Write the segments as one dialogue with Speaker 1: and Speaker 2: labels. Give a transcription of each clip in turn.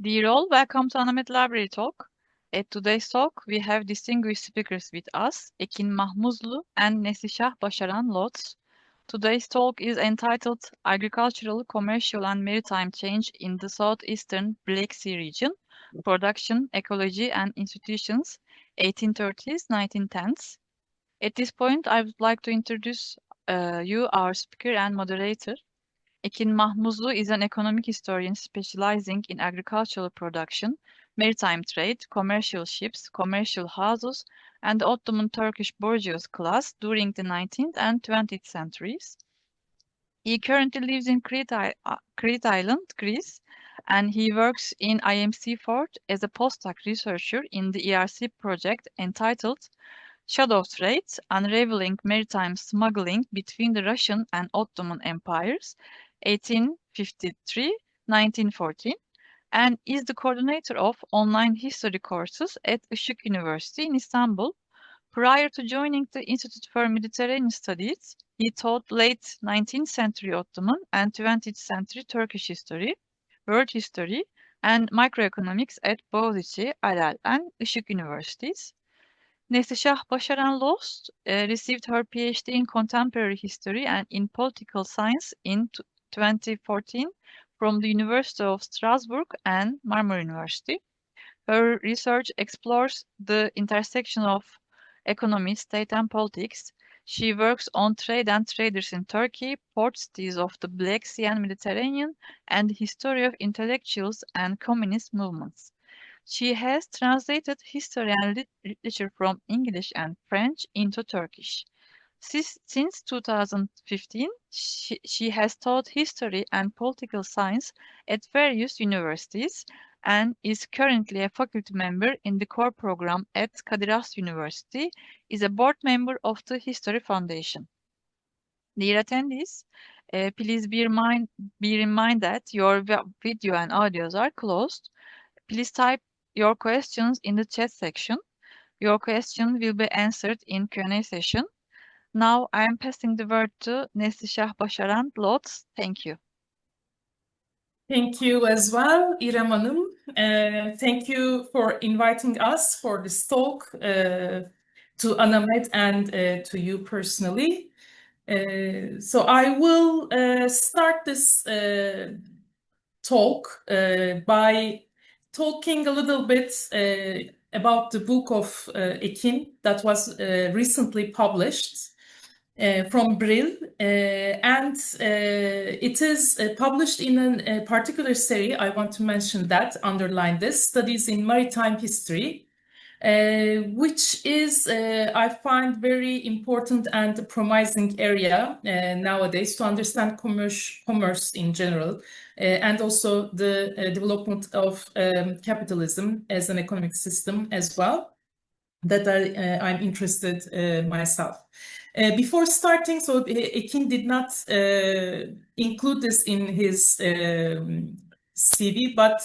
Speaker 1: Dear all, welcome to ANAMED Library Talk. At today's talk, we have distinguished speakers with us, Ekin Mahmuzlu and Neslişah Başaran Lotz. Today's talk is entitled Agricultural, Commercial and Maritime Change in the Southeastern Black Sea Region, Production, Ecology and Institutions, 1830s-1910s. At this point, I would like to introduce you, our speaker and moderator. Ekin Mahmuzlu is an economic historian specializing in agricultural production, maritime trade, commercial ships, commercial houses, and the Ottoman Turkish bourgeois class during the 19th and 20th centuries. He currently lives in Crete Island, Greece, and he works in IMC Fort as a postdoc researcher in the ERC project entitled Shadow Trade: Unraveling Maritime Smuggling Between the Russian and Ottoman Empires, 1853-1914, and is the coordinator of online history courses at Işık University in Istanbul. Prior to joining the Institute for Mediterranean Studies, he taught late 19th century Ottoman and 20th century Turkish history, world history, and microeconomics at Boğaziçi, Aral, and Işık Universities. Neslişah Başaran Lotz received her PhD in Contemporary History and in Political Science in 2014 from the University of Strasbourg and Marmara University. Her research explores the intersection of economy, state, and politics. She works on trade and traders in Turkey, port cities of the Black Sea and Mediterranean, and the history of intellectuals and communist movements. She has translated history and literature from English and French into Turkish. Since 2015, she has taught history and political science at various universities and is currently a faculty member in the core program at Kadir Has University, is a board member of the History Foundation. Dear attendees, please be in mind that your video and audios are closed. Please type your questions in the chat section. Your question will be answered in Q&A session. Now I am passing the word to Neslişah Başaran Lotz. Thank you.
Speaker 2: Thank you as well, İrem Hanım. Thank you for inviting us for this talk to ANAMED and to you personally. So I will start this talk by talking a little bit about the book of Ekin that was recently published from Brill, and it is published in a particular series. I want to mention that, underline this, Studies in Maritime History, which is, I find, very important and promising area nowadays to understand commerce in general, and also the development of capitalism as an economic system as well, that I'm interested myself. Before starting, so Ekin did not include this in his CV, but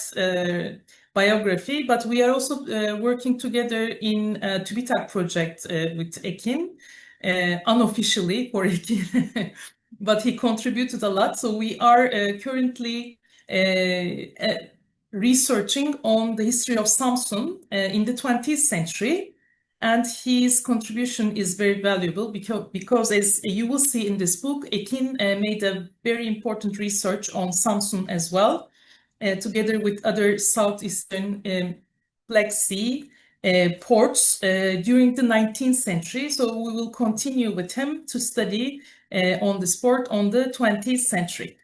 Speaker 2: biography, but we are also working together in a TÜBİTAK project with Ekin, unofficially for Ekin, but he contributed a lot. So we are currently researching on the history of Samsun in the 20th century. And his contribution is very valuable because as you will see in this book, Ekin made a very important research on Samsun as well, together with other Southeastern Black Sea ports during the 19th century. So we will continue with him to study on this port on the 20th century.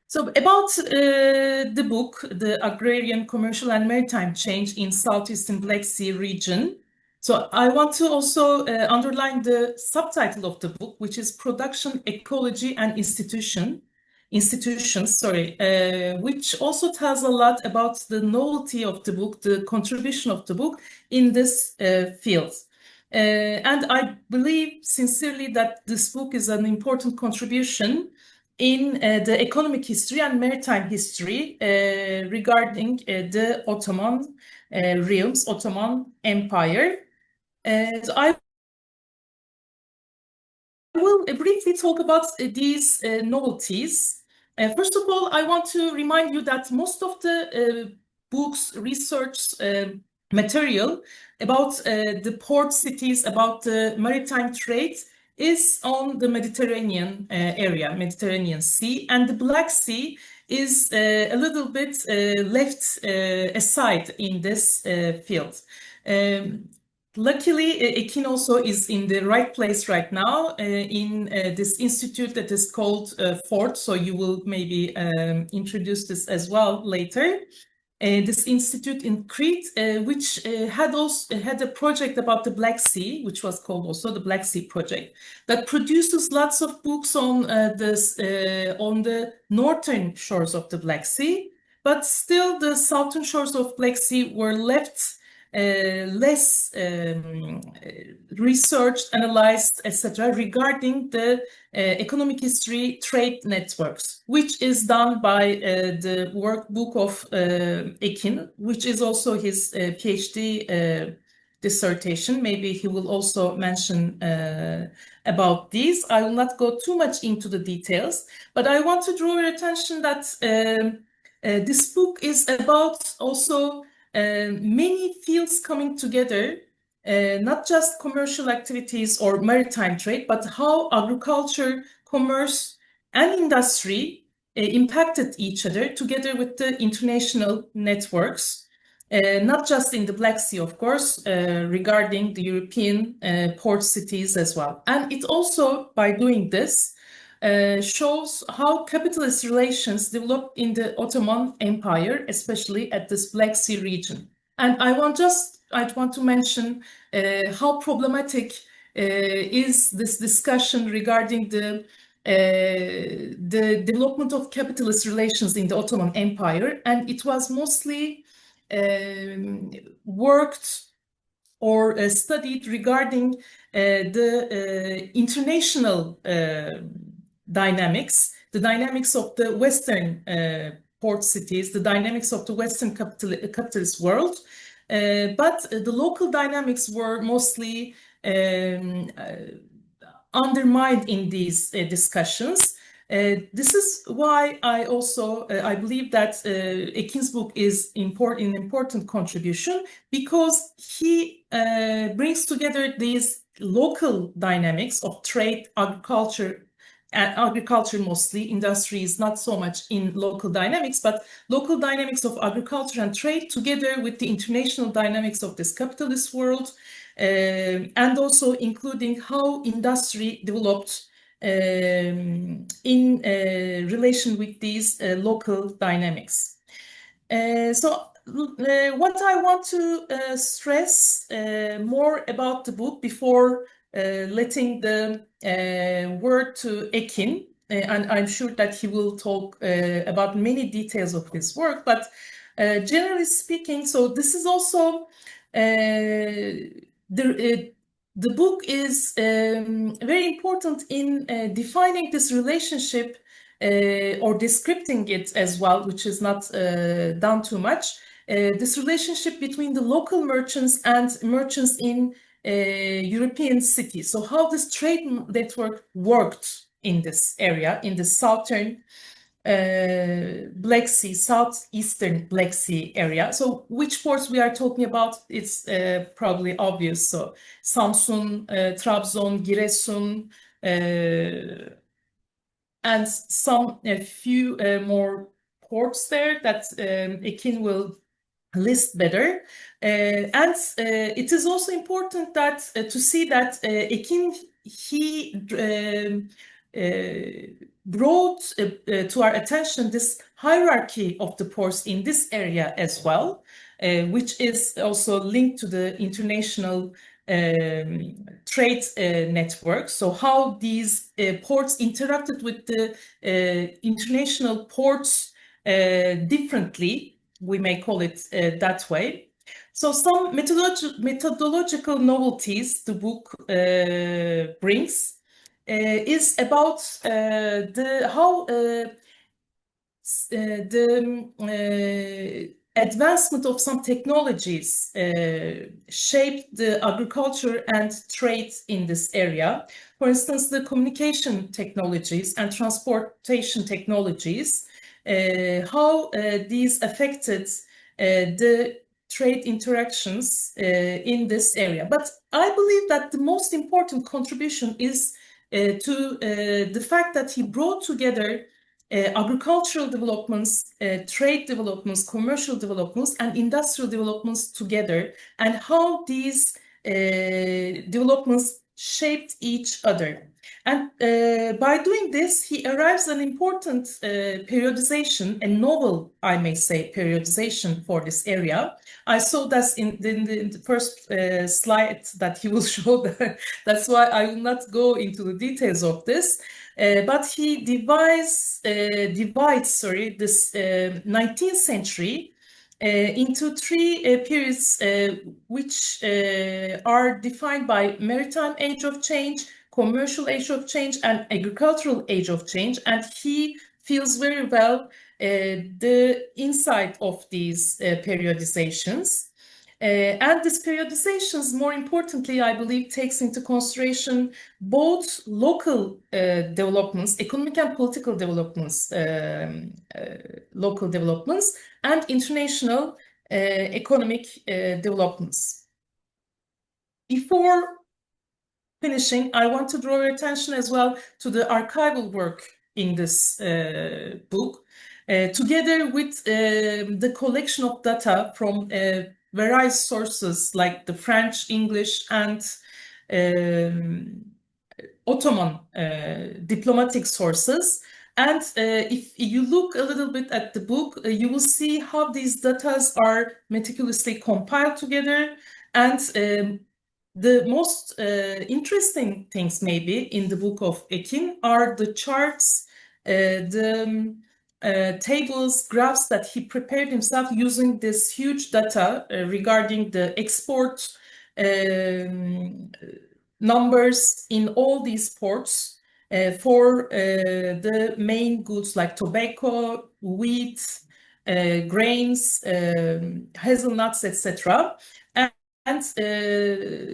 Speaker 2: So about the book, The Agrarian, Commercial and Maritime Change in Southeastern Black Sea Region. So I want to also underline the subtitle of the book, which is Production, Ecology and Institutions, which also tells a lot about the novelty of the book, the contribution of the book in this field. And I believe sincerely that this book is an important contribution in the economic history and maritime history regarding the Ottoman realms, Ottoman Empire. So I will briefly talk about these novelties. First of all, I want to remind you that most of the books, research material about the port cities, about the maritime trade is on the Mediterranean area, Mediterranean Sea, and the Black Sea is a little bit left aside in this field. Luckily, Ekin also is in the right place right now in this institute that is called FORT, so you will maybe introduce this as well later. This institute in Crete, which had a project about the Black Sea, which was called also the Black Sea Project, that produces lots of books on the northern shores of the Black Sea, but still the southern shores of Black Sea were left less researched, analyzed, etc., regarding the economic history trade networks, which is done by the workbook of Ekin, which is also his PhD dissertation. Maybe he will also mention about these. I will not go too much into the details, but I want to draw your attention that this book is about also many fields coming together, not just commercial activities or maritime trade, but how agriculture, commerce, and industry impacted each other together with the international networks, not just in the Black Sea, of course, regarding the European port cities as well. And it also, by doing this, shows how capitalist relations developed in the Ottoman Empire, especially at this Black Sea region. And I want to mention how problematic is this discussion regarding the development of capitalist relations in the Ottoman Empire, and it was mostly worked or studied regarding the international dynamics, the dynamics of the Western port cities, the dynamics of the Western capitalist world, but the local dynamics were mostly undermined in these discussions. This is why I believe that Ekin's book is an important contribution, because he brings together these local dynamics of trade, agriculture mostly. Industry is not so much in local dynamics, but local dynamics of agriculture and trade together with the international dynamics of this capitalist world, and also including how industry developed in relation with these local dynamics. So what I want to stress more about the book before letting the word to Ekin, and I'm sure that he will talk about many details of this work, but generally speaking, so this is also the book is very important in defining this relationship or descripting it as well, which is not done too much. This relationship between the local merchants and merchants in European cities. So how this trade network worked in this area, in the southern Black Sea, Southeastern Black Sea area. So which ports we are talking about, it's probably obvious. So Samsun, Trabzon, Giresun, and a few more ports there that Ekin will list better. And it is also important that to see that Ekin, he brought to our attention this hierarchy of the ports in this area as well, which is also linked to the international trade network. So how these ports interacted with the international ports differently, we may call it that way. So some methodological novelties the book brings is about how the advancement of some technologies shaped the agriculture and trade in this area. For instance, the communication technologies and transportation technologies, how these affected the trade interactions in this area. But I believe that the most important contribution is to the fact that he brought together agricultural developments, trade developments, commercial developments, and industrial developments together, and how these developments shaped each other. And by doing this, he arrives at an important periodization, a novel, I may say, periodization for this area. I saw that in the first slide that he will show. That's why I will not go into the details of this. But he divides this 19th century into three periods which are defined by maritime age of change, commercial age of change, and agricultural age of change. And he feels very well the insight of these periodizations. And this periodizations, more importantly, I believe, takes into consideration both local developments, economic and political developments, local developments, and international economic developments. Before finishing, I want to draw your attention as well to the archival work in this book, together with the collection of data from various sources like the French, English, and Ottoman diplomatic sources. And if you look a little bit at the book, you will see how these data are meticulously compiled together. And the most interesting things maybe in the book of Ekin are the charts, the tables, graphs that he prepared himself using this huge data regarding the export numbers in all these ports for the main goods like tobacco, wheat, grains, hazelnuts, etc. And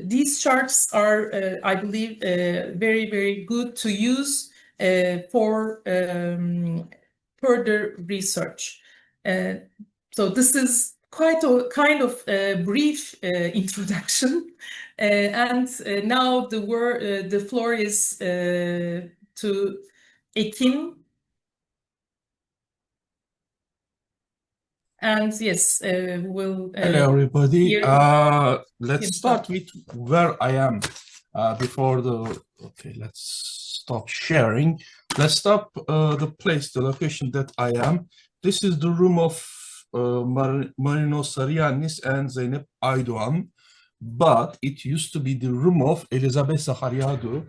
Speaker 2: these charts are, I believe, very, very good to use for further research. So this is quite a kind of brief introduction. And now the floor is to Ekin. And yes, we'll.
Speaker 3: Hello, everybody. Let's start with where I am before the. Okay, let's stop sharing. Let's stop the location that I am. This is the room of Marino Saryannis and Zeynep Aydoğan, but it used to be the room of Elizabeth Zahariadou.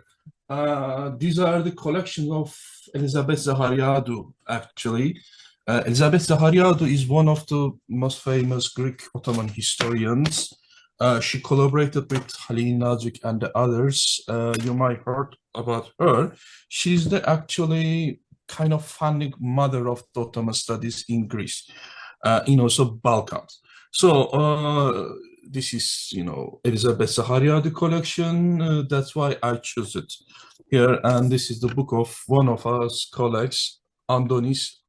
Speaker 3: These are the collections of Elizabeth Zahariadou, actually. Elizabeth Zahariadou is one of the most famous Greek Ottoman historians. She collaborated with Halil Nazik and the others. You might heard about her. She's the actually kind of founding mother of the Ottoman studies in Greece, in also Balkans. So this is, Elizabeth Zahariadou collection. That's why I chose it here. And this is the book of one of us colleagues, Andonis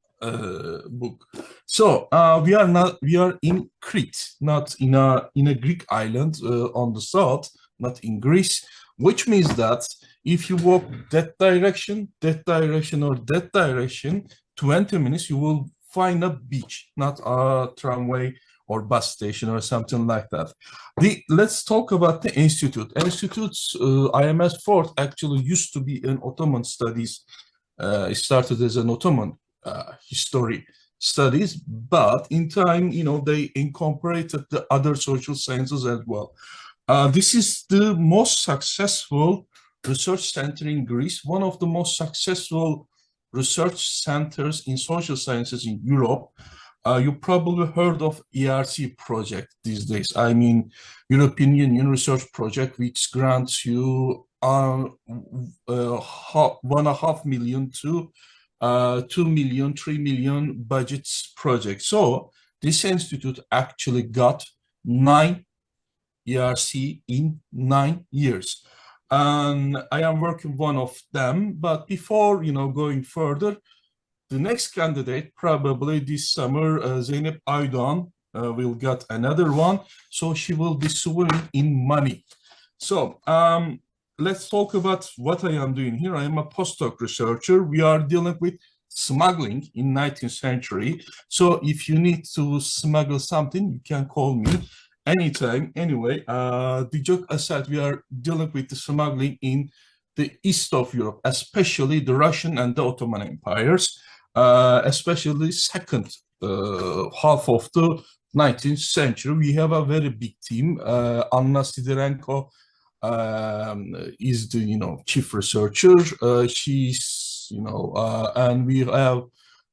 Speaker 3: book. So we are in Crete, not in a Greek island on the south, not in Greece, which means that if you walk that direction, or that direction, 20 minutes, you will find a beach, not a tramway or bus station or something like that. Let's talk about the institute. Institute's IMS Fort actually used to be an Ottoman studies. It started as an Ottoman history studies, but in time, they incorporated the other social sciences as well. This is the most successful research center in Greece, one of the most successful research centers in social sciences in Europe. You probably heard of ERC project these days. I mean, European Union Research Project, which grants you 1.5 million to 2 million, 3 million budgets project. So this institute actually got 9 ERC in 9 years. And I am working one of them, but before, going further, the next candidate, probably this summer, Zeynep Aydoğan, will get another one. So she will be swimming in money. So let's talk about what I am doing here. I am a postdoc researcher. We are dealing with smuggling in 19th century. So if you need to smuggle something, you can call me anytime. Anyway, the joke aside, we are dealing with the smuggling in the east of Europe, especially the Russian and the Ottoman empires, especially second half of the 19th century. We have a very big team. Anna Sidorenko is the chief researcher. She's and we have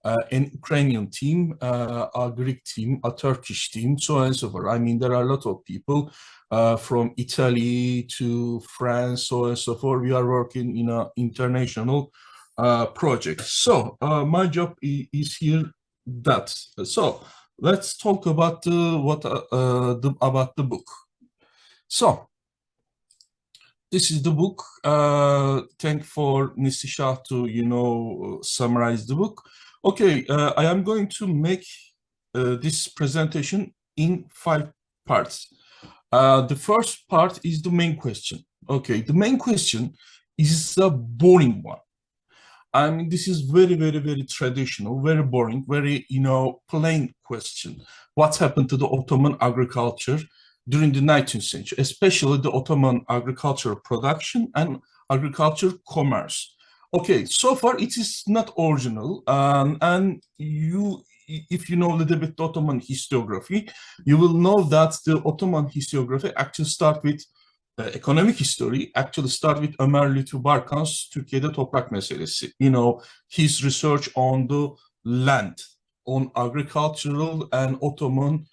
Speaker 3: an Ukrainian team, a Greek team, a Turkish team, so on and so forth. I mean, there are a lot of people from Italy to France, so on and so forth. We are working in an international project. So my job is here. So let's talk about about the book. So this is the book. Thank for Neslişah to summarize the book. Okay, I am going to make this presentation in 5 parts. The first part is the main question. Okay, the main question is a boring one. I mean, this is very, very, very traditional, very boring, very, plain question. What happened to the Ottoman agriculture during the 19th century, especially the Ottoman agricultural production and agriculture commerce? Okay, so far it is not original, and if you know a little bit Ottoman historiography, you will know that the Ottoman historiography actually start with economic history, actually start with Ömer Lütfü Barkan's Türkiye'de toprak meselesi. His research on the land, on agricultural and Ottoman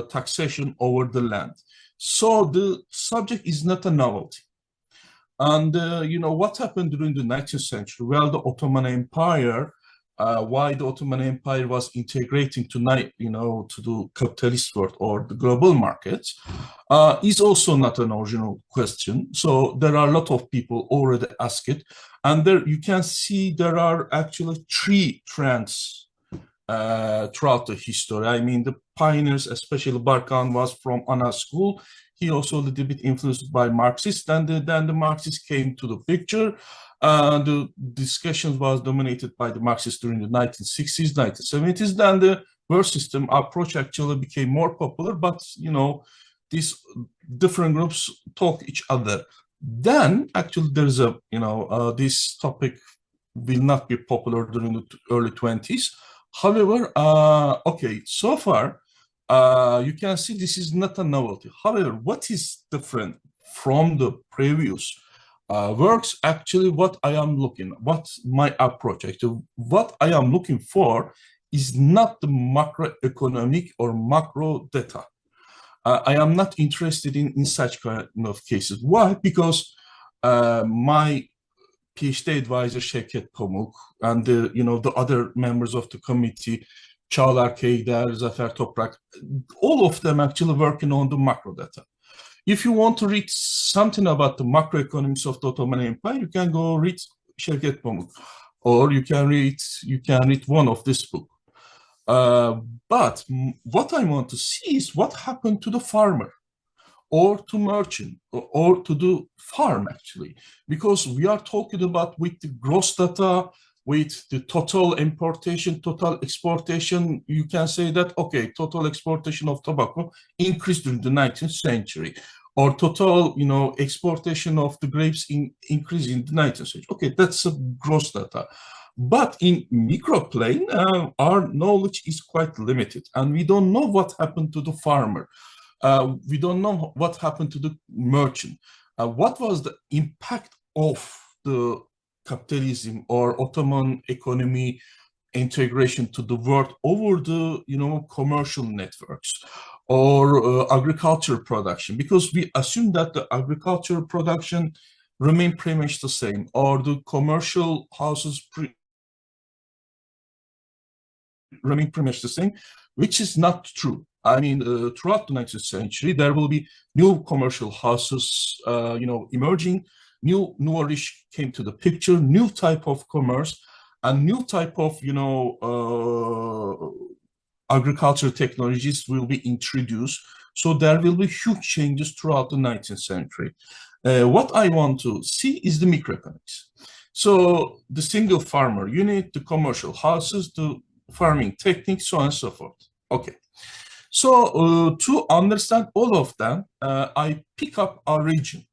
Speaker 3: taxation over the land. So the subject is not a novelty. And what happened during the 19th century? Well, the Ottoman Empire, why the Ottoman Empire was integrating to the capitalist world or the global markets, is also not an original question. So there are a lot of people already ask it, and there you can see there are actually 3 trends throughout the history. I mean, the pioneers, especially Barkan, was from Ana school. He also a little bit influenced by Marxists, and then the Marxists came to the picture. The discussion was dominated by the Marxists during the 1960s, 1970s. Then the world system approach actually became more popular, but these different groups talk each other. Then actually there's a this topic will not be popular during the early 20s. However, okay, so far you can see this is not a novelty. However, what is different from the previous works? Actually, what I am looking, what's my approach? Actually, what I am looking for is not the macroeconomic or macro data. I am not interested in such kind of cases. Why? Because my PhD advisor Şevket Pamuk and the other members of the committee, Çağlar Keyder, Zafer Toprak, all of them actually working on the macro data. If you want to read something about the macroeconomics of the Ottoman Empire, you can go read Şevket Pamuk, or you can read one of this book. But what I want to see is what happened to the farmer, or to merchant, or to the farm actually, because we are talking about with the gross data, with the total importation, total exportation. You can say that, okay, total exportation of tobacco increased during the 19th century, or total, exportation of the grapes increased in the 19th century. Okay, that's a gross data. But in microplane, our knowledge is quite limited, and we don't know what happened to the farmer. We don't know what happened to the merchant. What was the impact of the capitalism or Ottoman economy integration to the world over the commercial networks or agriculture production? Because we assume that the agricultural production remain pretty much the same, or the commercial houses remain pretty much the same, which is not true. I mean, throughout the 19th century, there will be new commercial houses, emerging. New nourish came to the picture, new type of commerce, and new type of, agricultural technologies will be introduced. So there will be huge changes throughout the 19th century. What I want to see is the microeconomics. So the single farmer unit, the commercial houses, the farming techniques, so on and so forth. Okay. So to understand all of them, I pick up a region,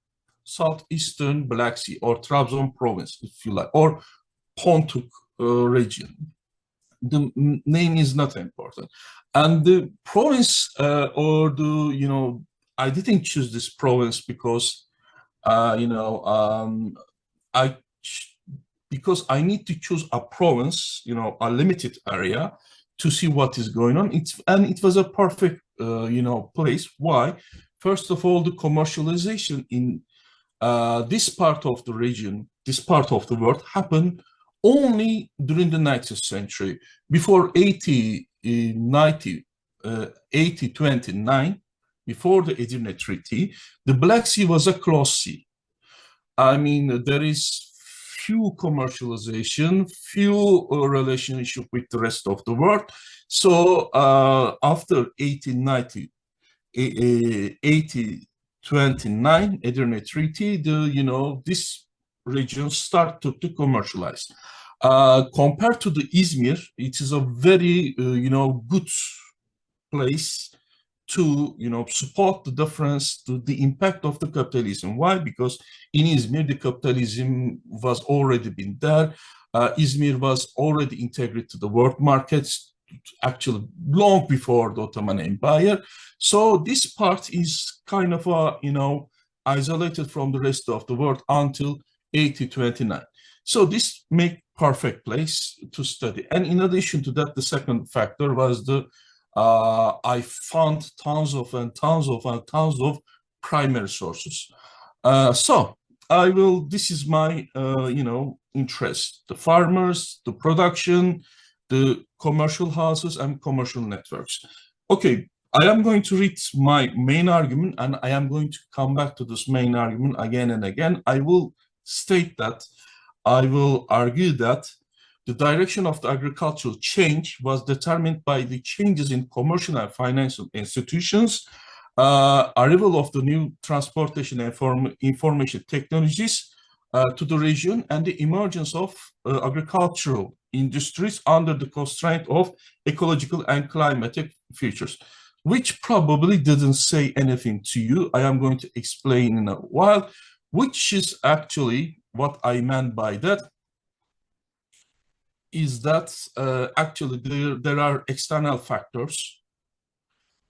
Speaker 3: Southeastern Black Sea or Trabzon province, if you like, or Pontuk region. The name is not important. And the province or the, you know, I didn't choose this province because, because I need to choose a province, you know, a limited area to see what is going on. It was a perfect, place. Why? First of all, the commercialization in this part of the region, this part of the world happened only during the 19th century. Before 1829, before the Edirne Treaty, the Black Sea was a closed sea. I mean, there is few commercialization, few relationship with the rest of the world. So after 1829 Edirne Treaty, this region started to commercialize. Compared to the Izmir, it is a very good place to support the difference, to the impact of the capitalism. Why? Because in Izmir the capitalism was already been there. Izmir was already integrated to the world markets, actually long before the Ottoman Empire. So this part is kind of isolated from the rest of the world until 1829. So this make perfect place to study. And in addition to that, the second factor was the I found tons of primary sources. So this is my, interest, the farmers, the production, the commercial houses and commercial networks. Okay, I am going to read my main argument and I am going to come back to this main argument again and again. I will argue that the direction of the agricultural change was determined by the changes in commercial and financial institutions, arrival of the new transportation and information technologies to the region, and the emergence of agricultural industries under the constraint of ecological and climatic features, which probably didn't say anything to you. I am going to explain in a while, which is actually what I meant by that. Is that actually there are external factors.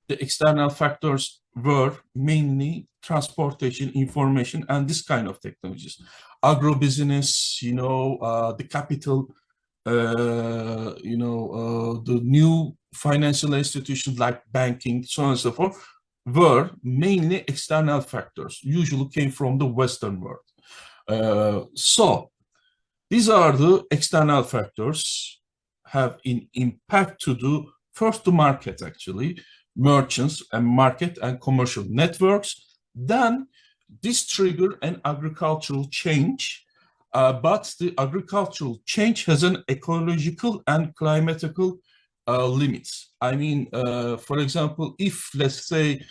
Speaker 3: The external factors were mainly transportation, information, and this kind of technologies. Agribusiness, the capital, the new financial institutions like banking, so on and so forth, were mainly external factors, usually came from the Western world. So these are the external factors have an impact to the first to market, actually, merchants and market and commercial networks. Then this trigger an agricultural change, but the agricultural change has an ecological and climatical limits. I mean, for example, if let's say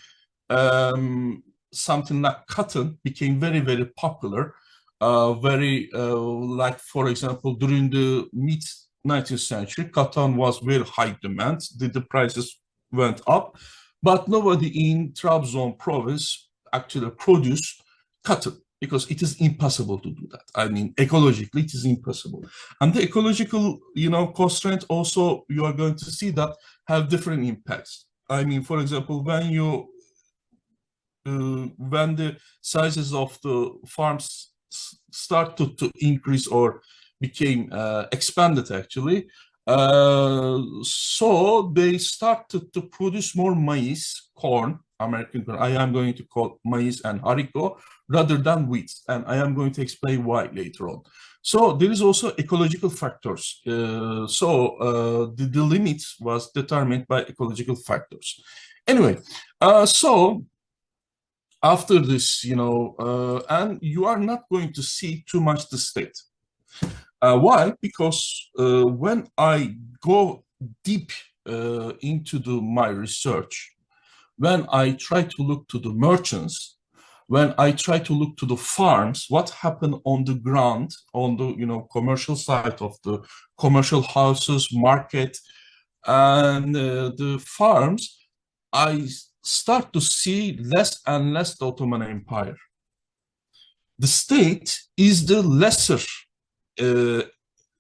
Speaker 3: something like cotton became very, very popular, like, for example, during the mid-19th century, cotton was very high demand, the prices went up, but nobody in Trabzon province actually produced cotton because it is impossible to do that. I mean, ecologically, it is impossible. And the ecological, constraint also, you are going to see that have different impacts. I mean, for example, when the sizes of the farms started to increase or became expanded, actually, so they started to produce more maize, corn, American corn. I am going to call maize and haricot rather than wheat, and I am going to explain why later on. So there is also ecological factors. The limit was determined by ecological factors. Anyway, so after this, and you are not going to see too much the state. Why? Because when I go deep into my research, when I try to look to the merchants, when I try to look to the farms, what happened on the ground, on the commercial side of the commercial houses, market, and the farms, I start to see less and less the Ottoman Empire. The state is the lesser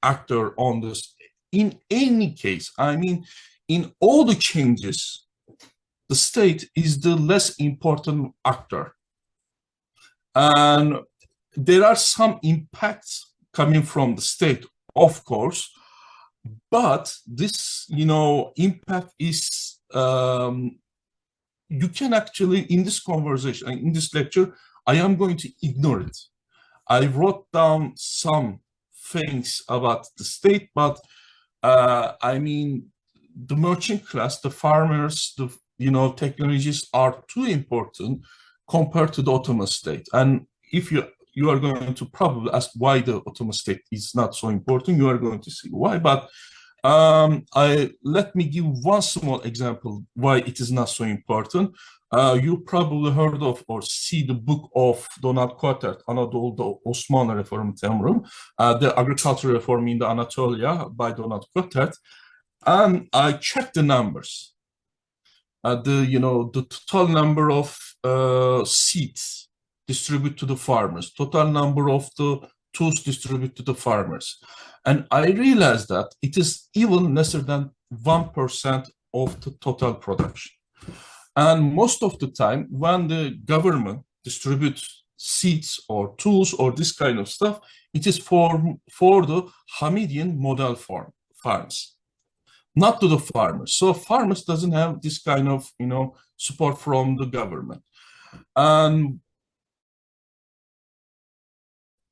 Speaker 3: actor on this. In any case, I mean, in all the changes, the state is the less important actor. And there are some impacts coming from the state, of course, but this, impact is, you can actually, in this conversation, in this lecture, I am going to ignore it. I wrote down some things about the state, but I mean, the merchant class, the farmers, the technologies are too important compared to the Ottoman state. And if you are going to probably ask why the Ottoman state is not so important, you are going to see why. But let me give one small example why it is not so important. You probably heard of or see the book of Donald Quartet, Anadolu'da Osmanlı Reformu Temrum, the agricultural reform in the Anatolia by Donald Quartet. And I checked the numbers. The total number of seeds distributed to the farmers, total number of the tools distributed to the farmers. And I realized that it is even lesser than 1% of the total production. And most of the time, when the government distributes seeds or tools or this kind of stuff, it is for the Hamidian model farms, not to the farmers. So farmers doesn't have this kind of, support from the government. And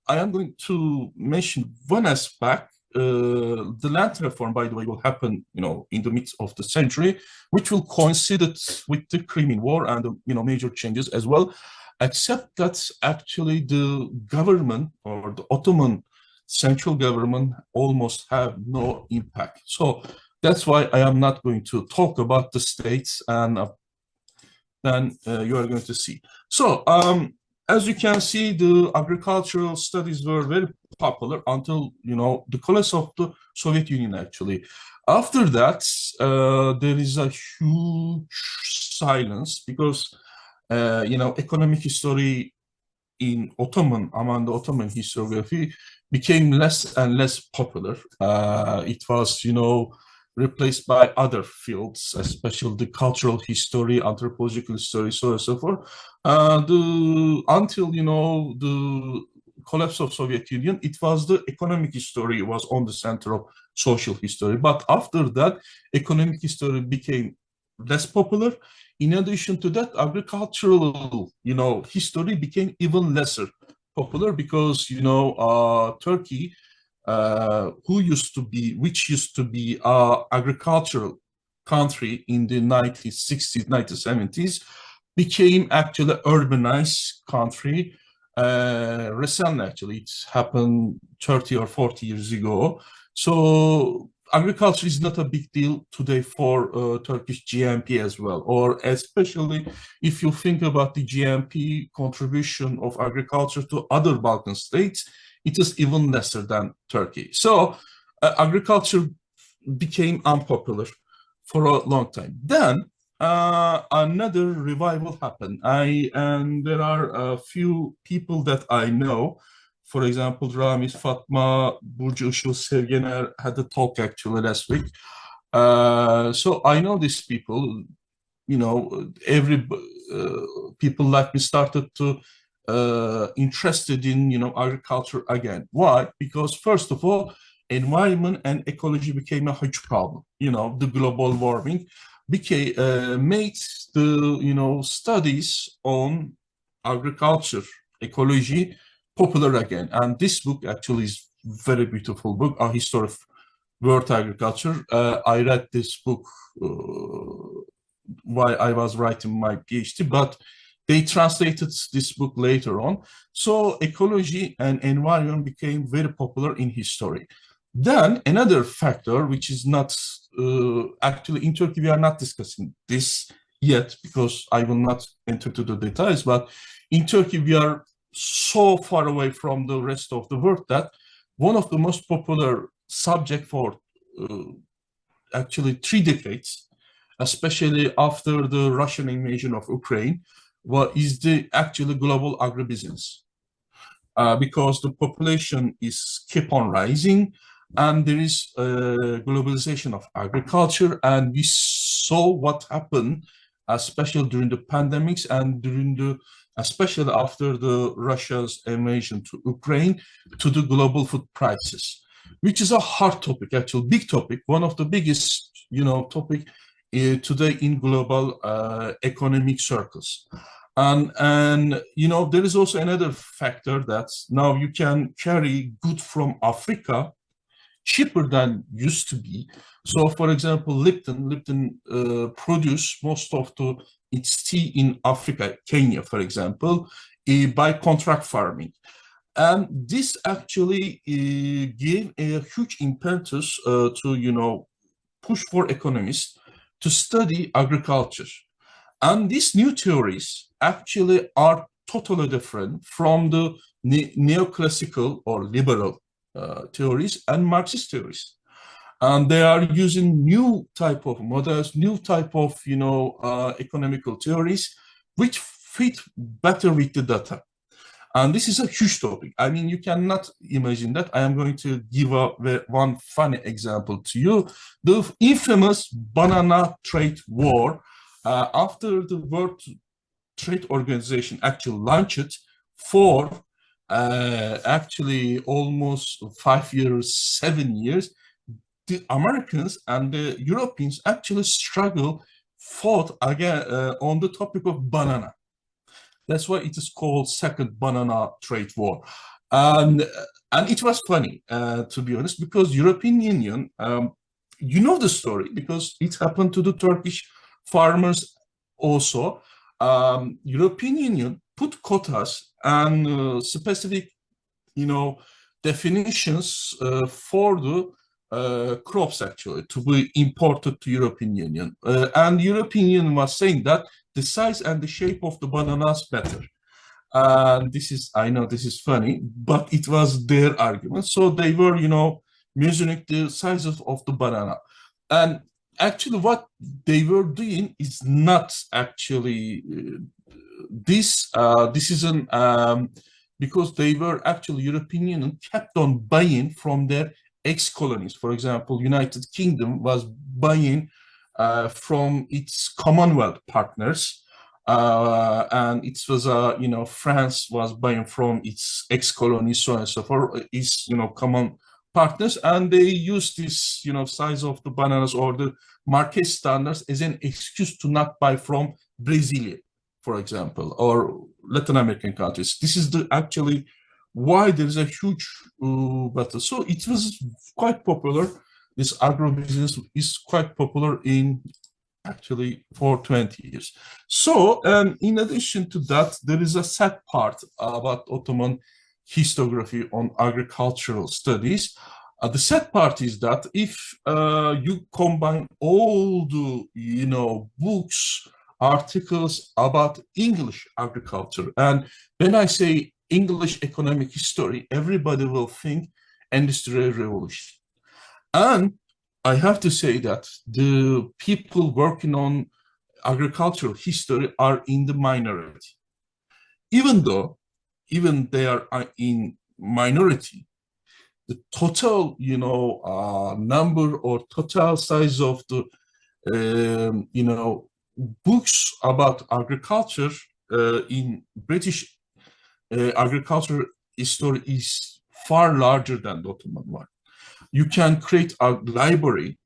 Speaker 3: I am going to mention one aspect. The land reform, by the way, will happen, in the midst of the century, which will coincide with the Crimean War and the, major changes as well, except that actually the government or the Ottoman central government almost have no impact. So that's why I am not going to talk about the states, and then you are going to see. So, as you can see, the agricultural studies were very popular until, the collapse of the Soviet Union, actually. After that, there is a huge silence because, economic history in among the Ottoman historiography became less and less popular. It was, replaced by other fields, especially the cultural history, anthropological history, so on and so forth. Until, the collapse of Soviet Union, it was the economic history was on the center of social history. But after that, economic history became less popular. In addition to that, agricultural, history became even lesser popular because, Turkey, which used to be an agricultural country in the 1960s, 1970s, became actually an urbanized country. Recently, actually, it happened 30 or 40 years ago. So agriculture is not a big deal today for Turkish GNP as well, or especially if you think about the GNP contribution of agriculture to other Balkan states, it is even lesser than Turkey. So agriculture became unpopular for a long time. Then another revival happened. And there are a few people that I know. For example, Ramiz, Fatma, Burcu Işıl, Sevgener had a talk actually last week. So I know these people. People like me started to interested in agriculture again. Why? Because first of all, environment and ecology became a huge problem. The global warming made the studies on agriculture, ecology popular again. And this book actually is very beautiful book, A History of World Agriculture. I read this book while I was writing my PhD, but they translated this book later on. So ecology and environment became very popular in history. Then another factor, which is not actually in Turkey, we are not discussing this yet because I will not enter to the details, but in Turkey, we are so far away from the rest of the world that one of the most popular subject for actually 3 decades, especially after the Russian invasion of Ukraine, is the actually global agribusiness. Because the population is keep on rising and there is globalization of agriculture, and we saw what happened, especially during the pandemics and especially after the Russia's invasion to Ukraine, to the global food prices, which is a hard topic, actually big topic, one of the biggest, topic today in global economic circles. And there is also another factor that now you can carry goods from Africa cheaper than used to be. So, for example, Lipton produce most of its tea in Africa, Kenya, for example, by contract farming. And this actually gave a huge impetus to, push for economists to study agriculture. And these new theories actually are totally different from the neoclassical or liberal theories and Marxist theories. And they are using new type of models, new type of, economical theories, which fit better with the data. And this is a huge topic. I mean, you cannot imagine that. I am going to give one funny example to you. The infamous banana trade war. After the World Trade Organization actually launched for actually almost 5 years, 7 years, the Americans and the Europeans actually fought again on the topic of banana. That's why it is called Second Banana Trade War. And it was funny, to be honest, because European Union, you know the story, because it happened to the Turkish farmers also. European Union put quotas and specific, definitions for the crops actually to be imported to European Union. And European Union was saying that the size and the shape of the bananas better. I know this is funny, but it was their argument. So they were, measuring the sizes of the banana. And actually what they were doing is not actually this decision, because they were actually, European Union kept on buying from their ex-colonies. For example, United Kingdom was buying from its Commonwealth partners, and it was France was buying from its ex-colonies, so on and so forth, its common partners, and they use this size of the bananas or the market standards as an excuse to not buy from Brazil, for example, or Latin American countries. This is actually why there is a huge battle. So it was quite popular. This agro-business is quite popular actually for 20 years. So in addition to that, there is a sad part about Ottoman historiography on agricultural studies. The sad part is that if you combine all the books, articles about English agriculture, and when I say English economic history, everybody will think Industrial Revolution. And I have to say that the people working on agricultural history are in the minority. Even they are in minority, the total, number or total size of the, books about agriculture in British agriculture history is far larger than the Ottoman one. You can create a library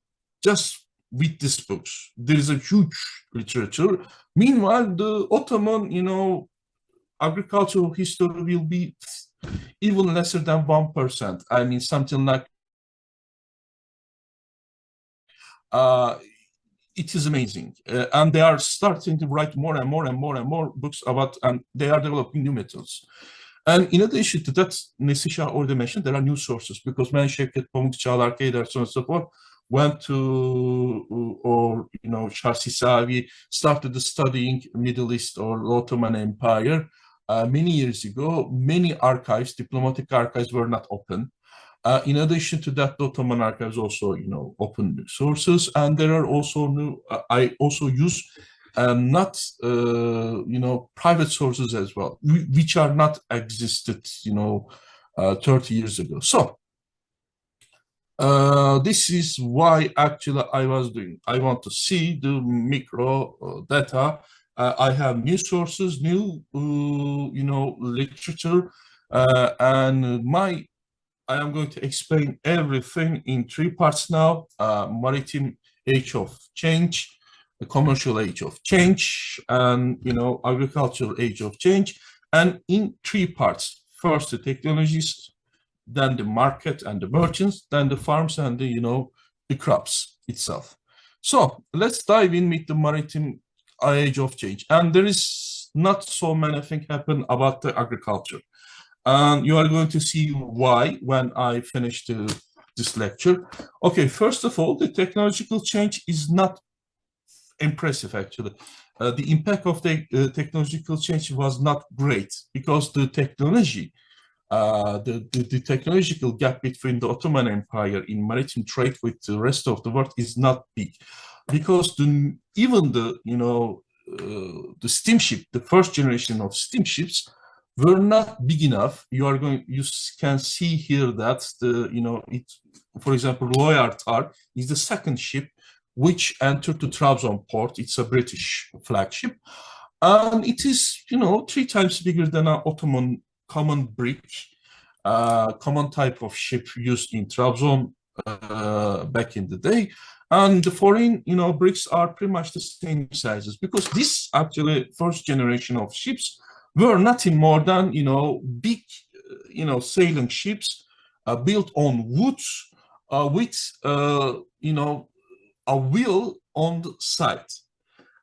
Speaker 3: just with these books. There is a huge literature. Meanwhile, the Ottoman, agricultural history will be even lesser than 1%. I mean, something like it is amazing. And they are starting to write more and more and more and more books about, and they are developing new methods. And in addition to that, Neslişah already mentioned there are new sources, because when Şevket Pamuk, Çağlar Keyder, so on and so forth, went to, or Şahsisavi started studying Middle East or Ottoman Empire many years ago. Many archives, diplomatic archives, were not open. In addition to that, the Ottoman archives also, open sources, and there are also new. I also use not, private sources as well, which are not existed, 30 years ago. So this is why actually I want to see the micro data. I have new sources, new, literature, and I am going to explain everything in 3 parts now: maritime age of change, the commercial age of change, and agricultural age of change, and in 3 parts. First, the technologies, then the market and the merchants, then the farms and the crops itself. So let's dive in with the maritime age of change. And there is not so many things happen about the agriculture. And you are going to see why when I finish this lecture. Okay, first of all, the technological change is not impressive, actually. The impact of the technological change was not great, because the technology, the technological gap between the Ottoman Empire in maritime trade with the rest of the world is not big, because even the steamship, the first generation of steamships, were not big enough. You can see here that for example, Royal Tar is the second ship which entered the Trabzon port. It's a British flagship, and it is 3 times bigger than an Ottoman common brick, common type of ship used in Trabzon back in the day. And the foreign bricks are pretty much the same sizes, because this actually first generation of ships were nothing more than big sailing ships built on wood with a wheel on the side.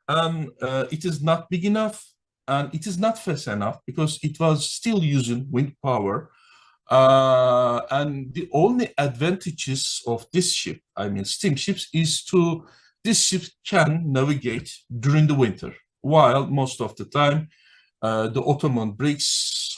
Speaker 3: And it is not big enough, and it is not fast enough, because it was still using wind power. And the only advantages of this ship, I mean steamships, is this ship can navigate during the winter, while most of the time the Ottoman bricks,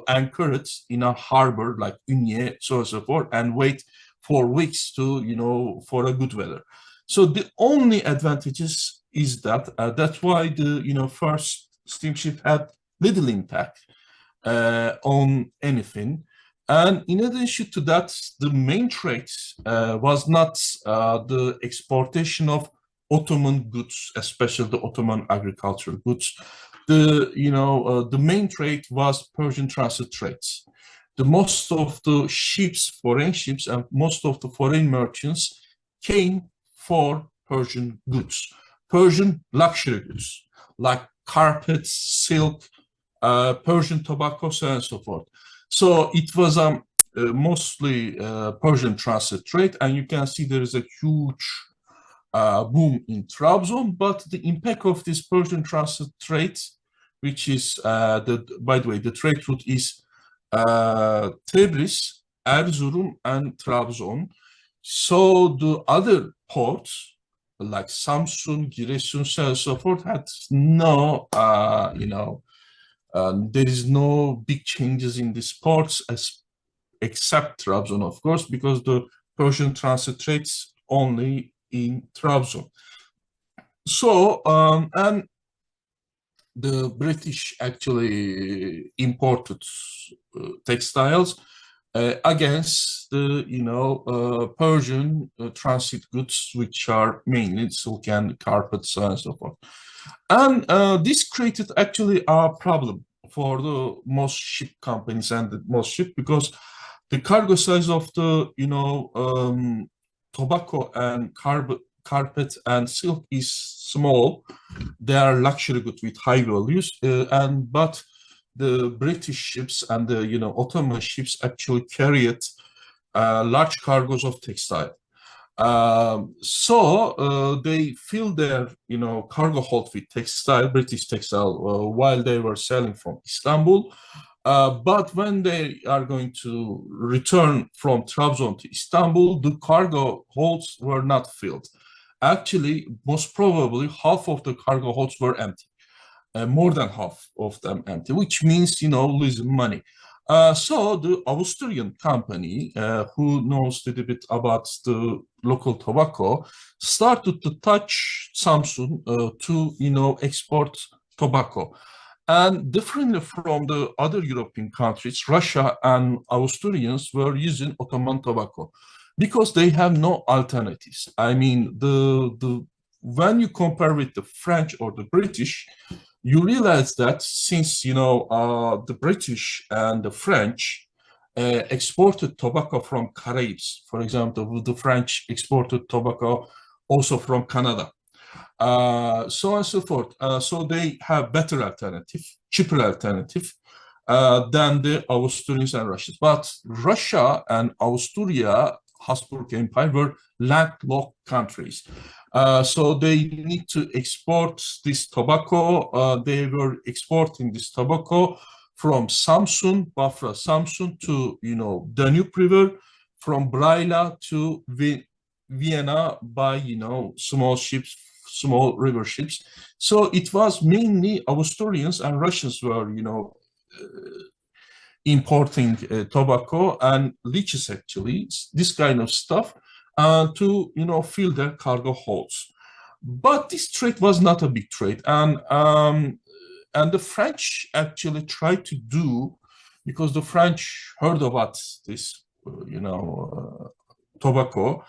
Speaker 3: anchored in a harbor like Ünye, so on and so forth, and wait for weeks for a good weather. So the only advantages is that that's why the first steamship had little impact on anything. And in addition to that, the main trade was not the exportation of Ottoman goods, especially the Ottoman agricultural goods. The main trade was Persian transit trades. The most of the foreign ships, and most of the foreign merchants came for Persian goods, Persian luxury goods like carpets, silk, Persian tobacco, so on and so forth. So it was mostly Persian transit trade, and you can see there is a huge boom in Trabzon. But the impact of this Persian transit trade, which is by the way, the trade route is Tebriz, Erzurum, and Trabzon. So the other ports like Samsun, Giresun, so on and so forth had no, there is no big changes in these ports, except Trabzon, of course, because the Persian transit trades only in Trabzon. So, and the British actually imported textiles against the Persian transit goods, which are mainly silk and carpets and so forth. And this created actually a problem for the most ship companies and the most ship, because the cargo size of the tobacco and carpet and silk is small. They are luxury goods with high values, but the British ships and the Ottoman ships actually carried large cargoes of textile. They fill their, cargo hold with textile, British textile, while they were selling from Istanbul. But when they are going to return from Trabzon to Istanbul, the cargo holds were not filled. Actually, most probably half of the cargo holds were empty. More than half of them empty, which means, losing money. So the Austrian company, who knows a little bit about the local tobacco, started to touch Samsun to, export tobacco. And differently from the other European countries, Russia and Austrians were using Ottoman tobacco because they have no alternatives. I mean, when you compare with the French or the British, you realize that since, the British and the French exported tobacco from Caribs, for example, the French exported tobacco also from Canada, so on and so forth. So they have better alternative, cheaper alternative than the Austrians and Russians. But Russia and Austria, Habsburg Empire, were landlocked countries. So they need to export this tobacco. They were exporting this tobacco from Samsun, Bafra Samsun to, Danube River, from Braila to Vienna by, small ships, small river ships. So it was mainly Austrians and Russians were, importing tobacco and leeches, actually, this kind of stuff, to, fill their cargo holds. But this trade was not a big trade. And the French actually tried to do, because the French heard about this, tobacco,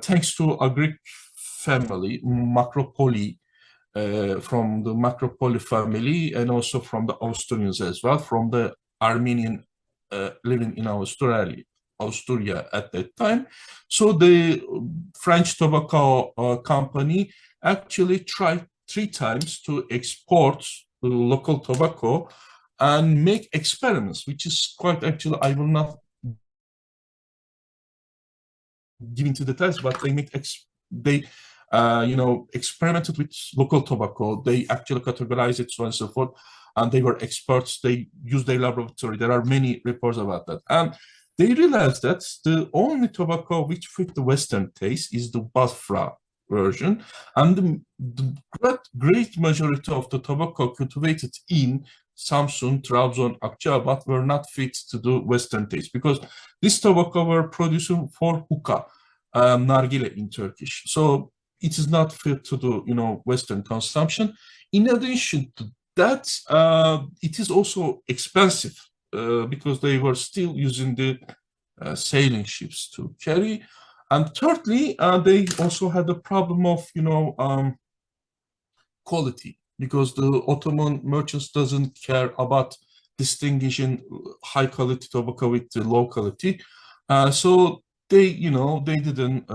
Speaker 3: thanks to a Greek family, Macropoli, from the Macropoli family, and also from the Austrians as well, from the Armenian living in Austria at that time. So the French tobacco company actually tried 3 times to export the local tobacco and make experiments, which is quite, actually, I will not give into details, but they experimented with local tobacco. They actually categorized it, so on and so forth, and they were experts. They used their laboratory. There are many reports about that. And they realized that the only tobacco which fit the Western taste is the Bafra version, and the great majority of the tobacco cultivated in Samsun, Trabzon, Akçaabat were not fit to the Western taste, because this tobacco were produced for hookah, nargile in Turkish. So it is not fit to the Western consumption. In addition to that, it is also expensive because they were still using the sailing ships to carry. And thirdly, they also had the problem of quality, because the Ottoman merchants doesn't care about distinguishing high quality tobacco with the low quality. So they didn't,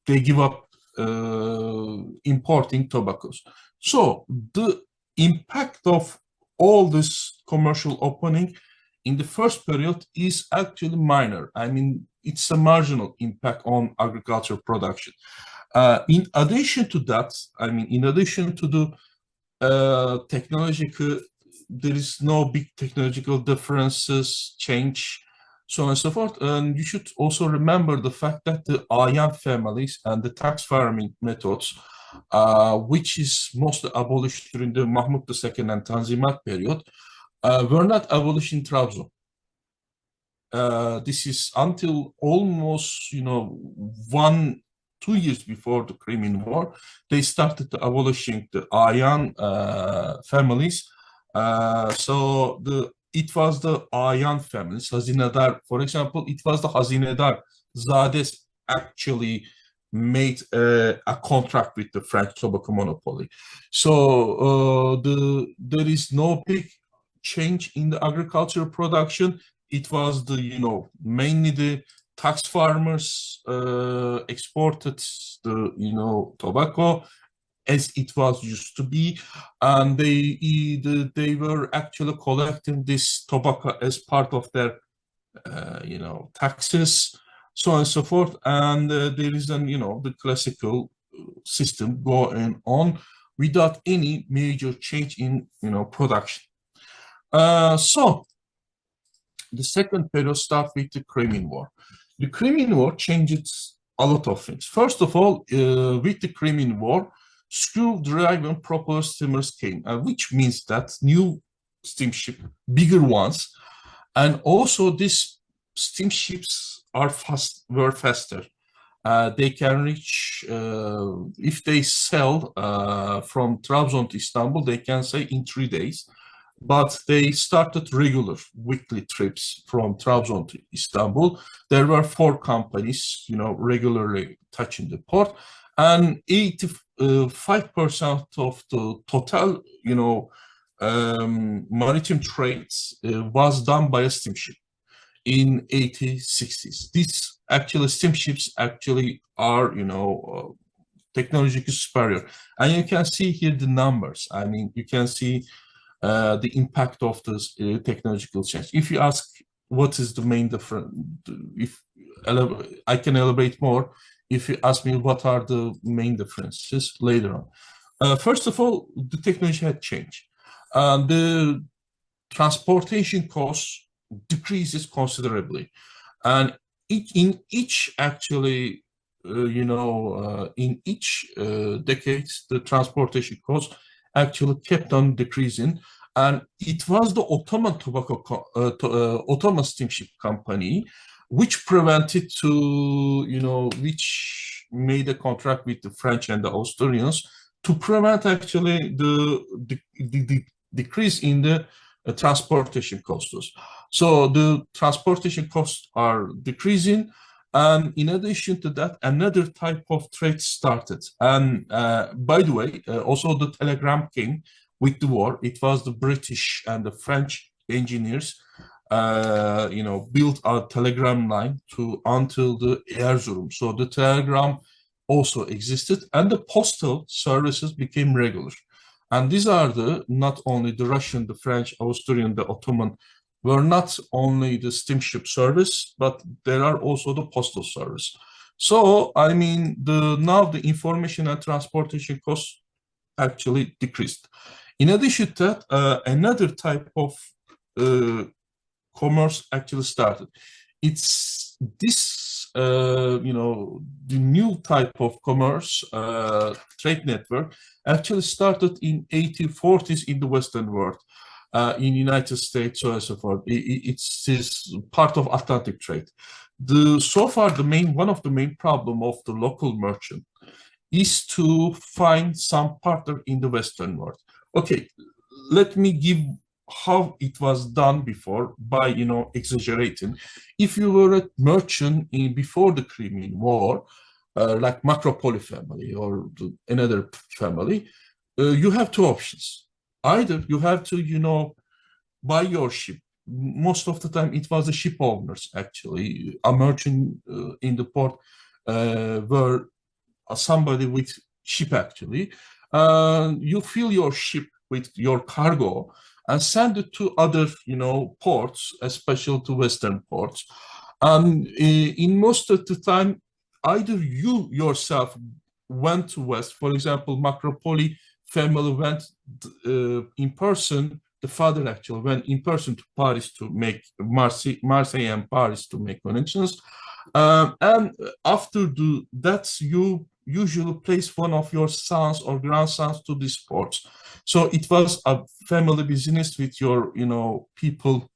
Speaker 3: they give up importing tobaccos. So the impact of all this commercial opening in the first period is actually minor. I mean, it's a marginal impact on agricultural production. In addition to that, in addition to the technological, there is no big technological differences, change, so on and so forth. And you should also remember the fact that the Ayan families and the tax farming methods, which is mostly abolished during the Mahmud II and Tanzimat period, were not abolished in Trabzon. This is until almost 2 years before the Crimean War, they started abolishing the Ayan families. So it was the Ayan families, Hazinedar, for example, it was the Hazinedar Zades actually made a contract with the French tobacco monopoly. So there is no big change in the agricultural production. It was the mainly the tax farmers exported the tobacco as it was used to be, and they were actually collecting this tobacco as part of their taxes. so on and so forth. And there is an, the classical system going on without any major change in, production. So the second period starts with the Crimean War. The Crimean War changes a lot of things. First of all, with the Crimean War, screw-driven propeller steamers came, which means that new steamship, bigger ones, and also these steamships were faster. They can reach, if they sail from Trabzon to Istanbul, they can say in 3 days. But they started regular weekly trips from Trabzon to Istanbul. There were 4 companies, regularly touching the port, and 85% of the total, maritime trades was done by a steamship in 1860s. These actually steamships actually are, technologically superior, and you can see here the numbers. I mean, you can see the impact of this technological change. If you ask what is the main difference, if I can elaborate more. If you ask me what are the main differences later on. First of all, the technology had changed. The transportation costs decreases considerably, and in each actually, in each decades, the transportation costs actually kept on decreasing, and it was the Ottoman Ottoman steamship company which prevented to, which made a contract with the French and the Austrians to prevent actually the decrease in the transportation costs. So the transportation costs are decreasing, and in addition to that, another type of trade started. And by the way, also the telegram came with the war. It was the British and the French engineers, built a telegram line until the Erzurum. So the telegram also existed, and the postal services became regular. And these are not only the Russian, the French, Austrian, the Ottoman, were not only the steamship service, but there are also the postal service. So, I mean, now the information and transportation costs actually decreased. In addition to that, another type of commerce actually started. It's this, the new type of commerce trade network actually started in 1840s in the Western world. In United States, so on and so forth. It's part of Atlantic trade. So far, one of the main problem of the local merchant is to find some partner in the Western world. Okay, let me give how it was done before by, exaggerating. If you were a merchant before the Crimean War, like Macropoli family or another family, you have 2 options. Either you have to, buy your ship. Most of the time, it was the ship owners, actually. A merchant in the port were somebody with ship, actually. You fill your ship with your cargo and send it to other, ports, especially to Western ports. And in most of the time, either you yourself went to West. For example, Macropoli family went in person. The father actually went in person to Paris to make Marseille and Paris to make connections. And after that, you usually place one of your sons or grandsons to these ports. So it was a family business with your, people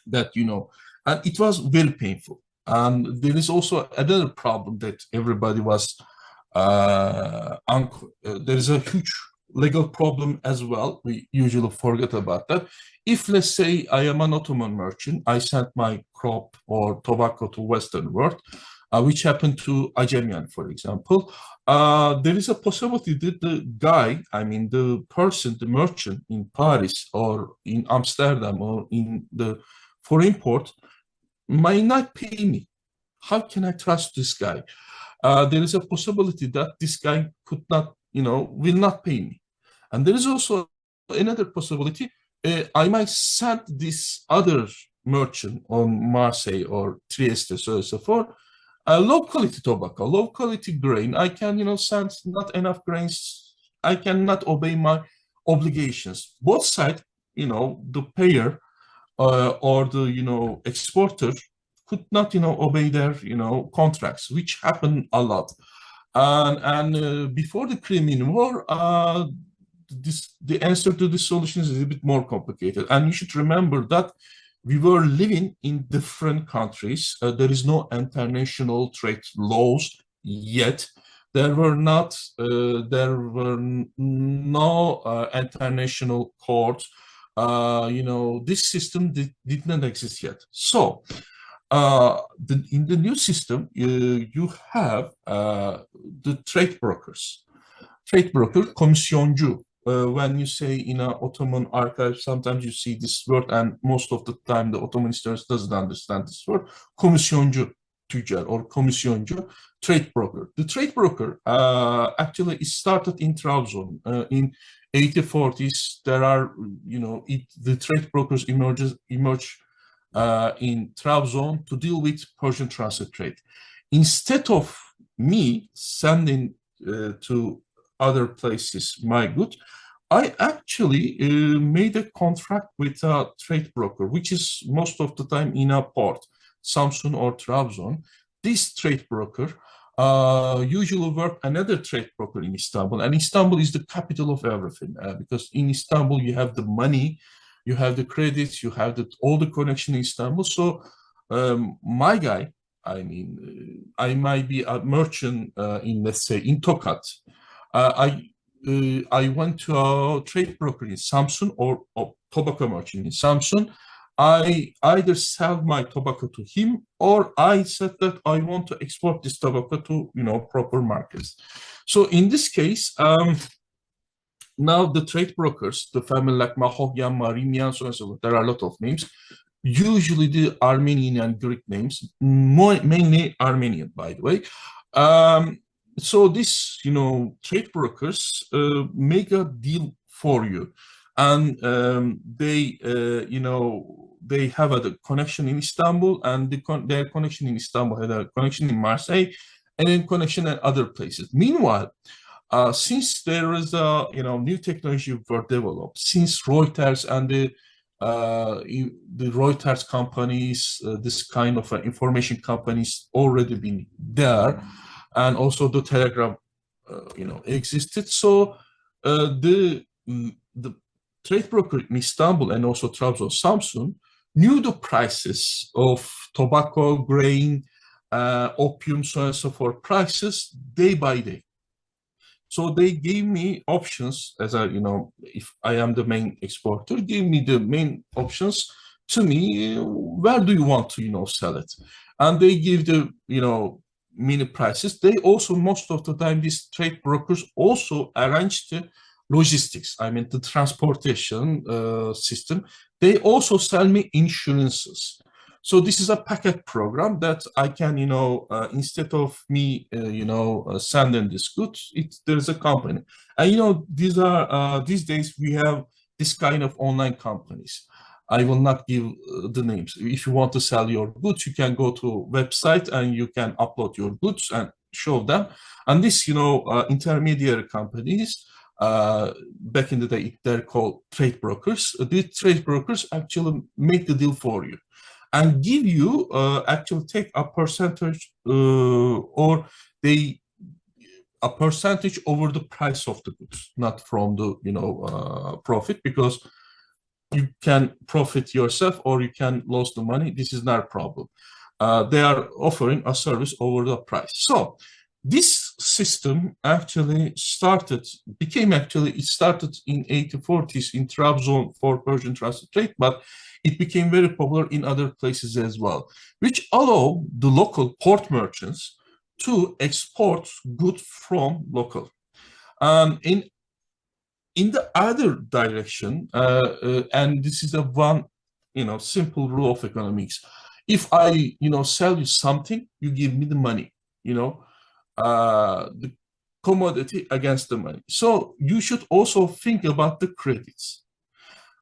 Speaker 3: that, and it was very painful. And there is also another problem that everybody was there is a huge legal problem as well. We usually forget about that. If, let's say, I am an Ottoman merchant, I sent my crop or tobacco to Western world, which happened to Ajemian, for example, there is a possibility that the person, the merchant in Paris or in Amsterdam or in the foreign port might not pay me. How can I trust this guy? There is a possibility that this guy could not, will not pay me. And there is also another possibility. I might send this other merchant on Marseille or Trieste, so forth, Low quality tobacco, low quality grain. I can, send not enough grains. I cannot obey my obligations. Both sides, the payer or the, exporter could not, obey their, contracts, which happened a lot. And before the Crimean War, the answer to the solution is a bit more complicated. And you should remember that we were living in different countries. There is no international trade laws yet. There were no international courts. This system did not exist yet. So in the new system, you have the trade brokers. Trade broker, komisyoncu. When you say in an Ottoman archive, sometimes you see this word, and most of the time the Ottoman historians doesn't understand this word. Komisyoncu tüccar or komisyoncu, trade broker. The trade broker actually it started in Trabzon in 1840s. There are, the trade brokers emerge in Trabzon to deal with Persian transit trade. Instead of me sending to other places my goods, I actually made a contract with a trade broker, which is most of the time in a port, Samsun or Trabzon. This trade broker usually work another trade broker in Istanbul, and Istanbul is the capital of everything because in Istanbul you have the money, you have the credits, you have all the connection in Istanbul. So my guy, I might be a merchant in, let's say, in Tokat. I went to a trade broker in Samsun or tobacco merchant in Samsun. I either sell my tobacco to him, or I said that I want to export this tobacco to proper markets. So in this case, now the trade brokers, the family like Mahogyan, Marimyan, so and so on, there are a lot of names. Usually the Armenian and Greek names, mainly Armenian, by the way. So this, trade brokers make a deal for you, and they have a connection in Istanbul, and their connection in Istanbul had a connection in Marseille, and then connection at other places. Meanwhile, since there is a new technology were developed, since Reuters and the Reuters companies, this kind of information companies already been there. And also the telegram, existed. So the trade broker in Istanbul and also Trabzon, Samsun, knew the prices of tobacco, grain, opium, so on and so forth, prices day by day. So they gave me options as if I am the main exporter, give me the main options to me. Where do you want to, sell it? And they give the, mini prices. They also, most of the time, these trade brokers also arrange the logistics, the transportation system. They also sell me insurances. So this is a packet program that I can, instead of me, sending this goods, there's a company. And, these days we have this kind of online companies. I will not give the names. If you want to sell your goods, you can go to a website and you can upload your goods and show them. And this, intermediary companies, back in the day, they're called trade brokers. These trade brokers actually make the deal for you and give you, actually take a percentage or a percentage over the price of the goods, not from the, profit, because you can profit yourself or you can lose the money. This is not a problem. They are offering a service over the price. So this system actually started in 1840s in Trabzon for Persian transit trade, but it became very popular in other places as well, which allow the local port merchants to export goods from local. In the other direction, and this is the one, simple rule of economics. If I, sell you something, you give me the money, the commodity against the money. So you should also think about the credits.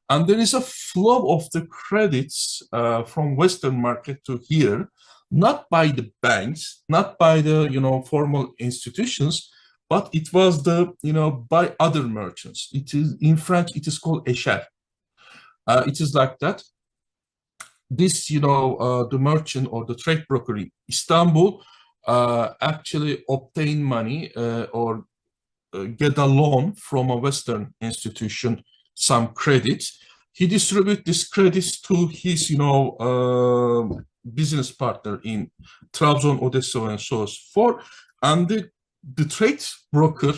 Speaker 3: And there is a flow of the credits from Western market to here. not by the banks, not by the, formal institutions, but it was the, by other merchants. It is, in French, it is called échelle. It is like that. This, the merchant or the trade broker in Istanbul actually obtain money or get a loan from a Western institution, some credits. He distributes this credits to his, business partner in Trabzon, Odessa, and so forth. And the trade broker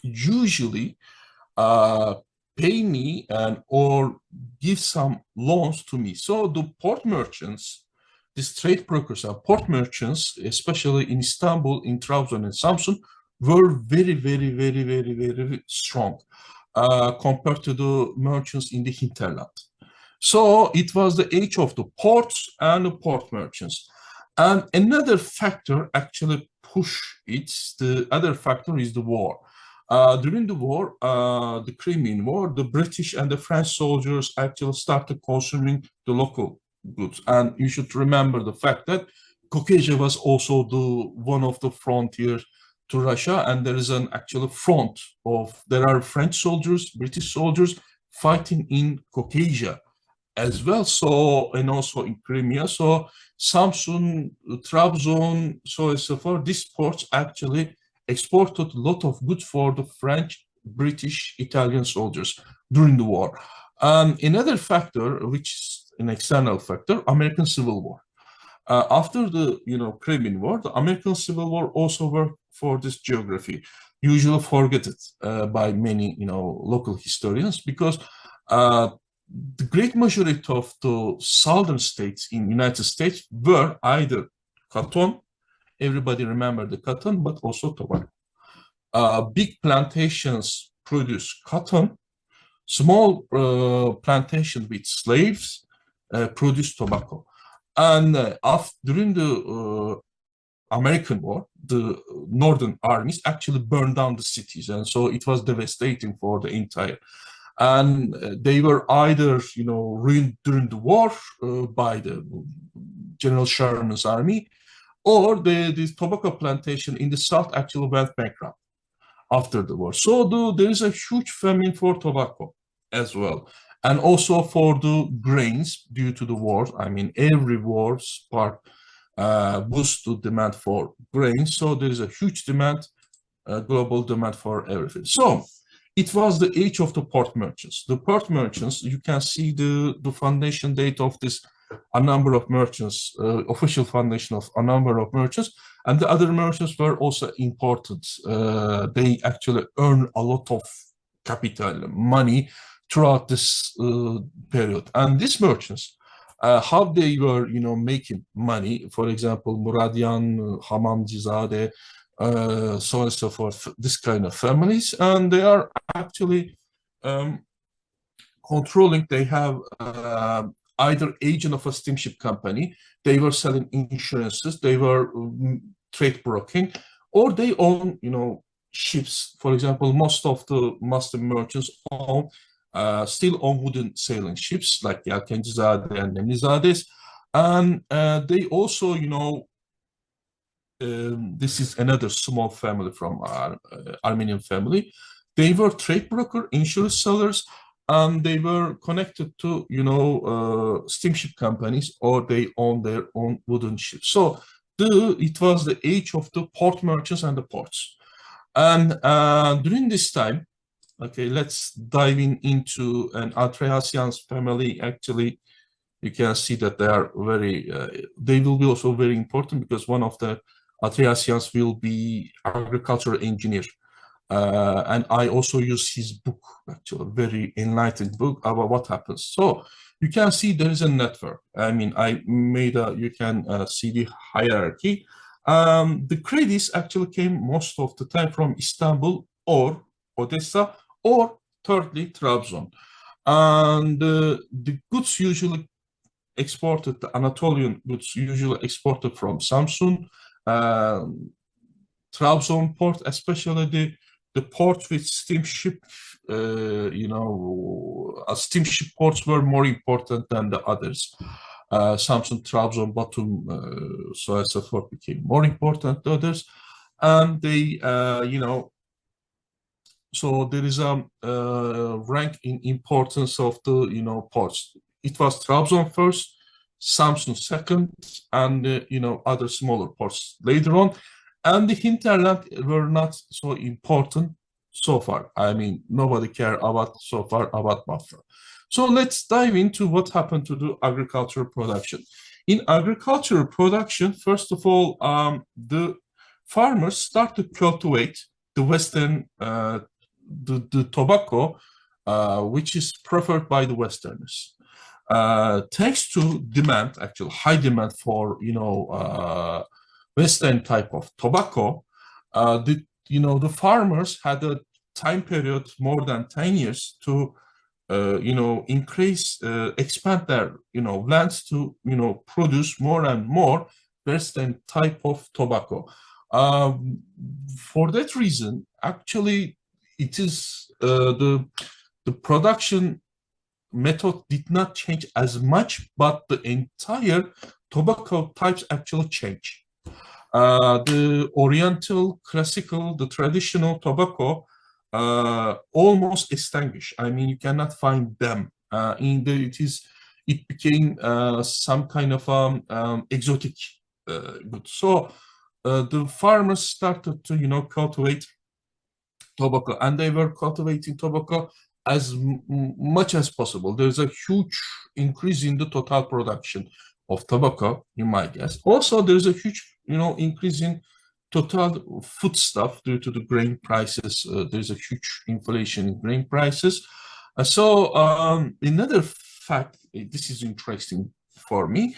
Speaker 3: usually pay me or give some loans to me. So the port merchants, these trade brokers are port merchants, especially in Istanbul, in Trabzon and Samsun, were very, very, very, very, very strong compared to the merchants in the hinterland. So it was the age of the ports and the port merchants. And another factor actually pushed it. The other factor is the war. During the war, the Crimean War, the British and the French soldiers actually started consuming the local goods. And you should remember the fact that Caucasia was also one of the frontiers to Russia, and there is an actual front there are French soldiers, British soldiers fighting in Caucasia as well, so, and also in Crimea. So Samsun, Trabzon, so and so forth, these ports actually exported a lot of goods for the French, British, Italian soldiers during the war. Another factor, which is an external factor, American Civil War. After the Crimean War, the American Civil War also worked for this geography, usually forgotten by many local historians, because the great majority of the southern states in United States were either cotton, everybody remember the cotton, but also tobacco. Big plantations produce cotton, small plantations with slaves produce tobacco. And during the American War, the northern armies actually burned down the cities, and so it was devastating for the entire. And they were either, ruined during the war by the General Sherman's army, or the tobacco plantation in the south actually went bankrupt after the war. So there is a huge famine for tobacco as well. And also for the grains due to the war. I mean, every war spark boosts the demand for grains. So there is a huge demand, global demand for everything. So it was the age of the port merchants. The port merchants, you can see the foundation date of this, a number of merchants, official foundation of a number of merchants, and the other merchants were also important. They actually earn a lot of capital, money throughout this period. And these merchants, how they were, making money, for example, Muradian, Hamamcizade, so on and so forth, this kind of families, and they are actually controlling, they have either agent of a steamship company, they were selling insurances, they were trade broking, or they own, ships. For example, most of the master merchants still own wooden sailing ships like Yelkencizade and Nemlizades, and they also, this is another small family from our Armenian family. They were trade broker, insurance sellers, and they were connected to, steamship companies, or they own their own wooden ships. So it was the age of the port merchants and the ports. And during this time, okay, let's dive into an Atrehassian's family. Actually, you can see that they are very, they will be also very important, because one of the Atrehassians will be agricultural engineer. And I also use his book, actually, a very enlightened book about what happens. So you can see there is a network. I mean, I made you can see the hierarchy. The credits actually came most of the time from Istanbul or Odessa, or thirdly, Trabzon. And the goods usually exported, the Anatolian goods usually exported from Samsun, Trabzon port, especially the port with steamship, steamship ports were more important than the others. Samsun, Trabzon, Batum, so on and so forth became more important than others. And they, you know, so there is a rank in importance of the, you know, ports. It was Trabzon first, Samsun second, and, you know, other smaller ports later on. And the hinterland were not so important so far. I mean, nobody cared about so far about Bafra. So let's dive into what happened to the agricultural production. In agricultural production, first of all, the farmers start to cultivate the Western, the tobacco, which is preferred by the Westerners. Thanks to demand, actual high demand for, you know, Western type of tobacco, the farmers had a time period more than 10 years to, you know, expand their, you know, lands to, you know, produce more and more Western type of tobacco. For that reason, actually, it is the production method did not change as much, but the entire tobacco types actually change. The Oriental, classical, the traditional tobacco almost extinguished. I mean, you cannot find them. It became some kind of exotic good. So the farmers started to, you know, cultivate tobacco, and they were cultivating tobacco as much as possible. There's a huge increase in the total production of tobacco, you might guess. Also, there's a huge, you know, increase in total foodstuff due to the grain prices. There's a huge inflation in grain prices. Another fact, this is interesting for me,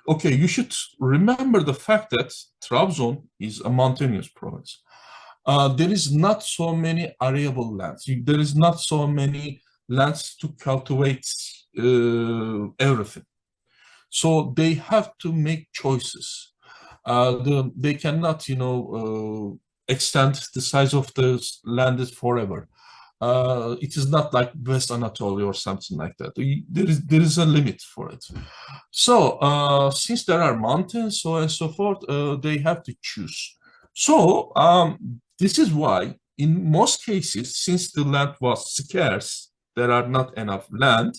Speaker 3: okay, you should remember the fact that Trabzon is a mountainous province. There is not so many arable lands. There is not so many lands to cultivate everything. So they have to make choices. They cannot, you know, extend the size of the land forever. It is not like West Anatolia or something like that. There is a limit for it. So since there are mountains, so and so forth, they have to choose. So this is why, in most cases, since the land was scarce, there are not enough land.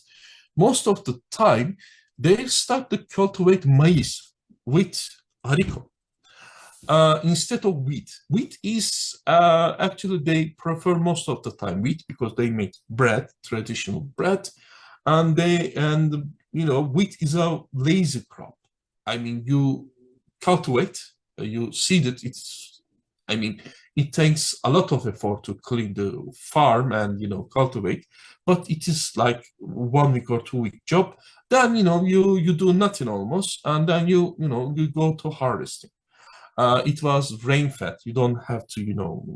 Speaker 3: Most of the time, they start to cultivate maize with haricot instead of wheat. Wheat is actually, they prefer most of the time wheat because they make bread, traditional bread, and you know, wheat is a lazy crop. I mean, you cultivate, you seed it. I mean, it takes a lot of effort to clean the farm and, you know, cultivate, but it is like 1 week or 2 week job. Then, you know, you do nothing almost, and then you go to harvesting. It was rain fed. You don't have to, you know,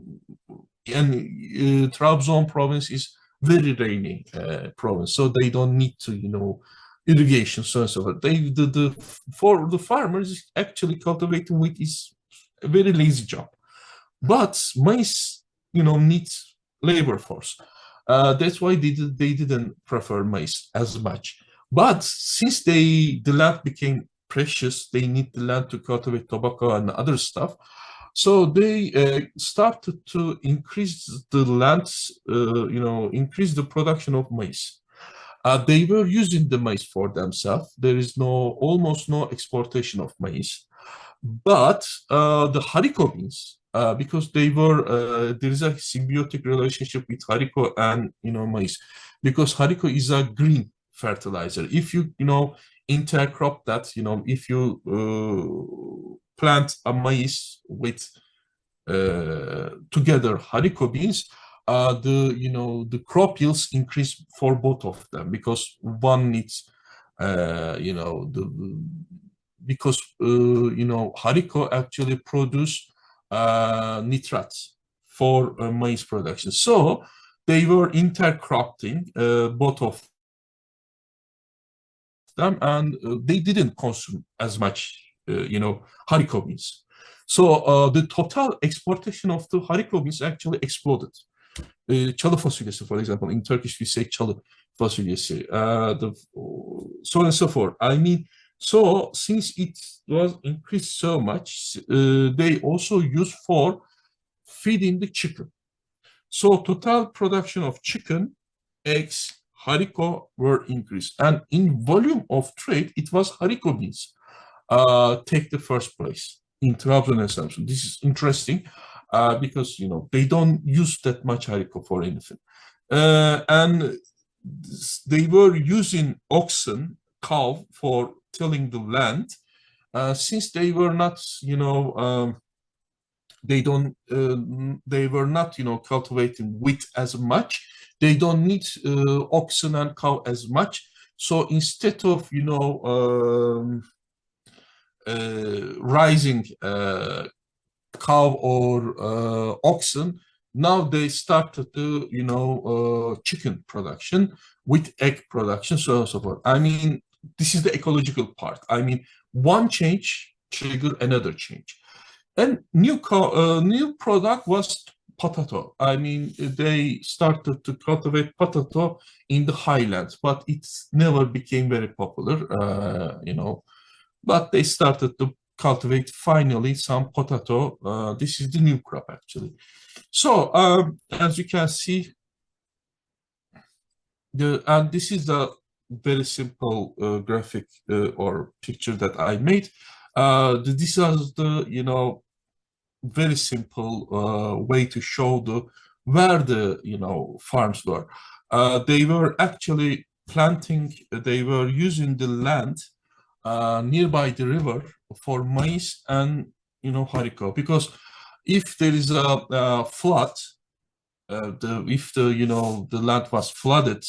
Speaker 3: and Trabzon province is very rainy province, so they don't need to, you know, irrigation, so and so forth. For the farmers, actually cultivating wheat is a very lazy job. But maize, you know, needs labor force. That's why they didn't prefer maize as much. But since the land became precious, they need the land to cultivate tobacco and other stuff. So they started to increase the lands, you know, increase the production of maize. They were using the maize for themselves. There is almost no exportation of maize. But the haricot beans, because there is a symbiotic relationship with haricot and, you know, maize, because haricot is a green fertilizer. If you know, intercrop that, you know, if you plant a maize with together haricot beans, the crop yields increase for both of them, because one needs, you know, because haricot actually produce nitrates for maize production. So they were intercropping both of them, and they didn't consume as much, haricot beans. So the total exportation of the haricot beans actually exploded. Çalı fasulyesi, for example. In Turkish, we say çalı fasulyesi. So on and so forth. I mean, so since it was increased so much, they also use for feeding the chicken. So total production of chicken, eggs, haricot were increased. And in volume of trade, it was haricot beans take the first place in Trabzon and Samsun. This is interesting because, you know, they don't use that much haricot for anything. And they were using oxen, cow, for tilling the land. Since they were not, you know, they were not, you know, cultivating wheat as much. They don't need oxen and cow as much. So instead of, you know, rising cow or oxen, now they started to, you know, chicken production with egg production, so on and so forth. I mean, this is the ecological part. I mean, one change triggered another change. And new product was potato. I mean, they started to cultivate potato in the highlands, but it never became very popular, you know. But they started to cultivate finally some potato. This is the new crop, actually. So as you can see, and this is the very simple graphic or picture that I made. This is the, you know, very simple way to show where the, you know, farms were. They were actually planting, they were using the land nearby the river for maize and, you know, haricot, because if there is a flood, if the, you know, the land was flooded,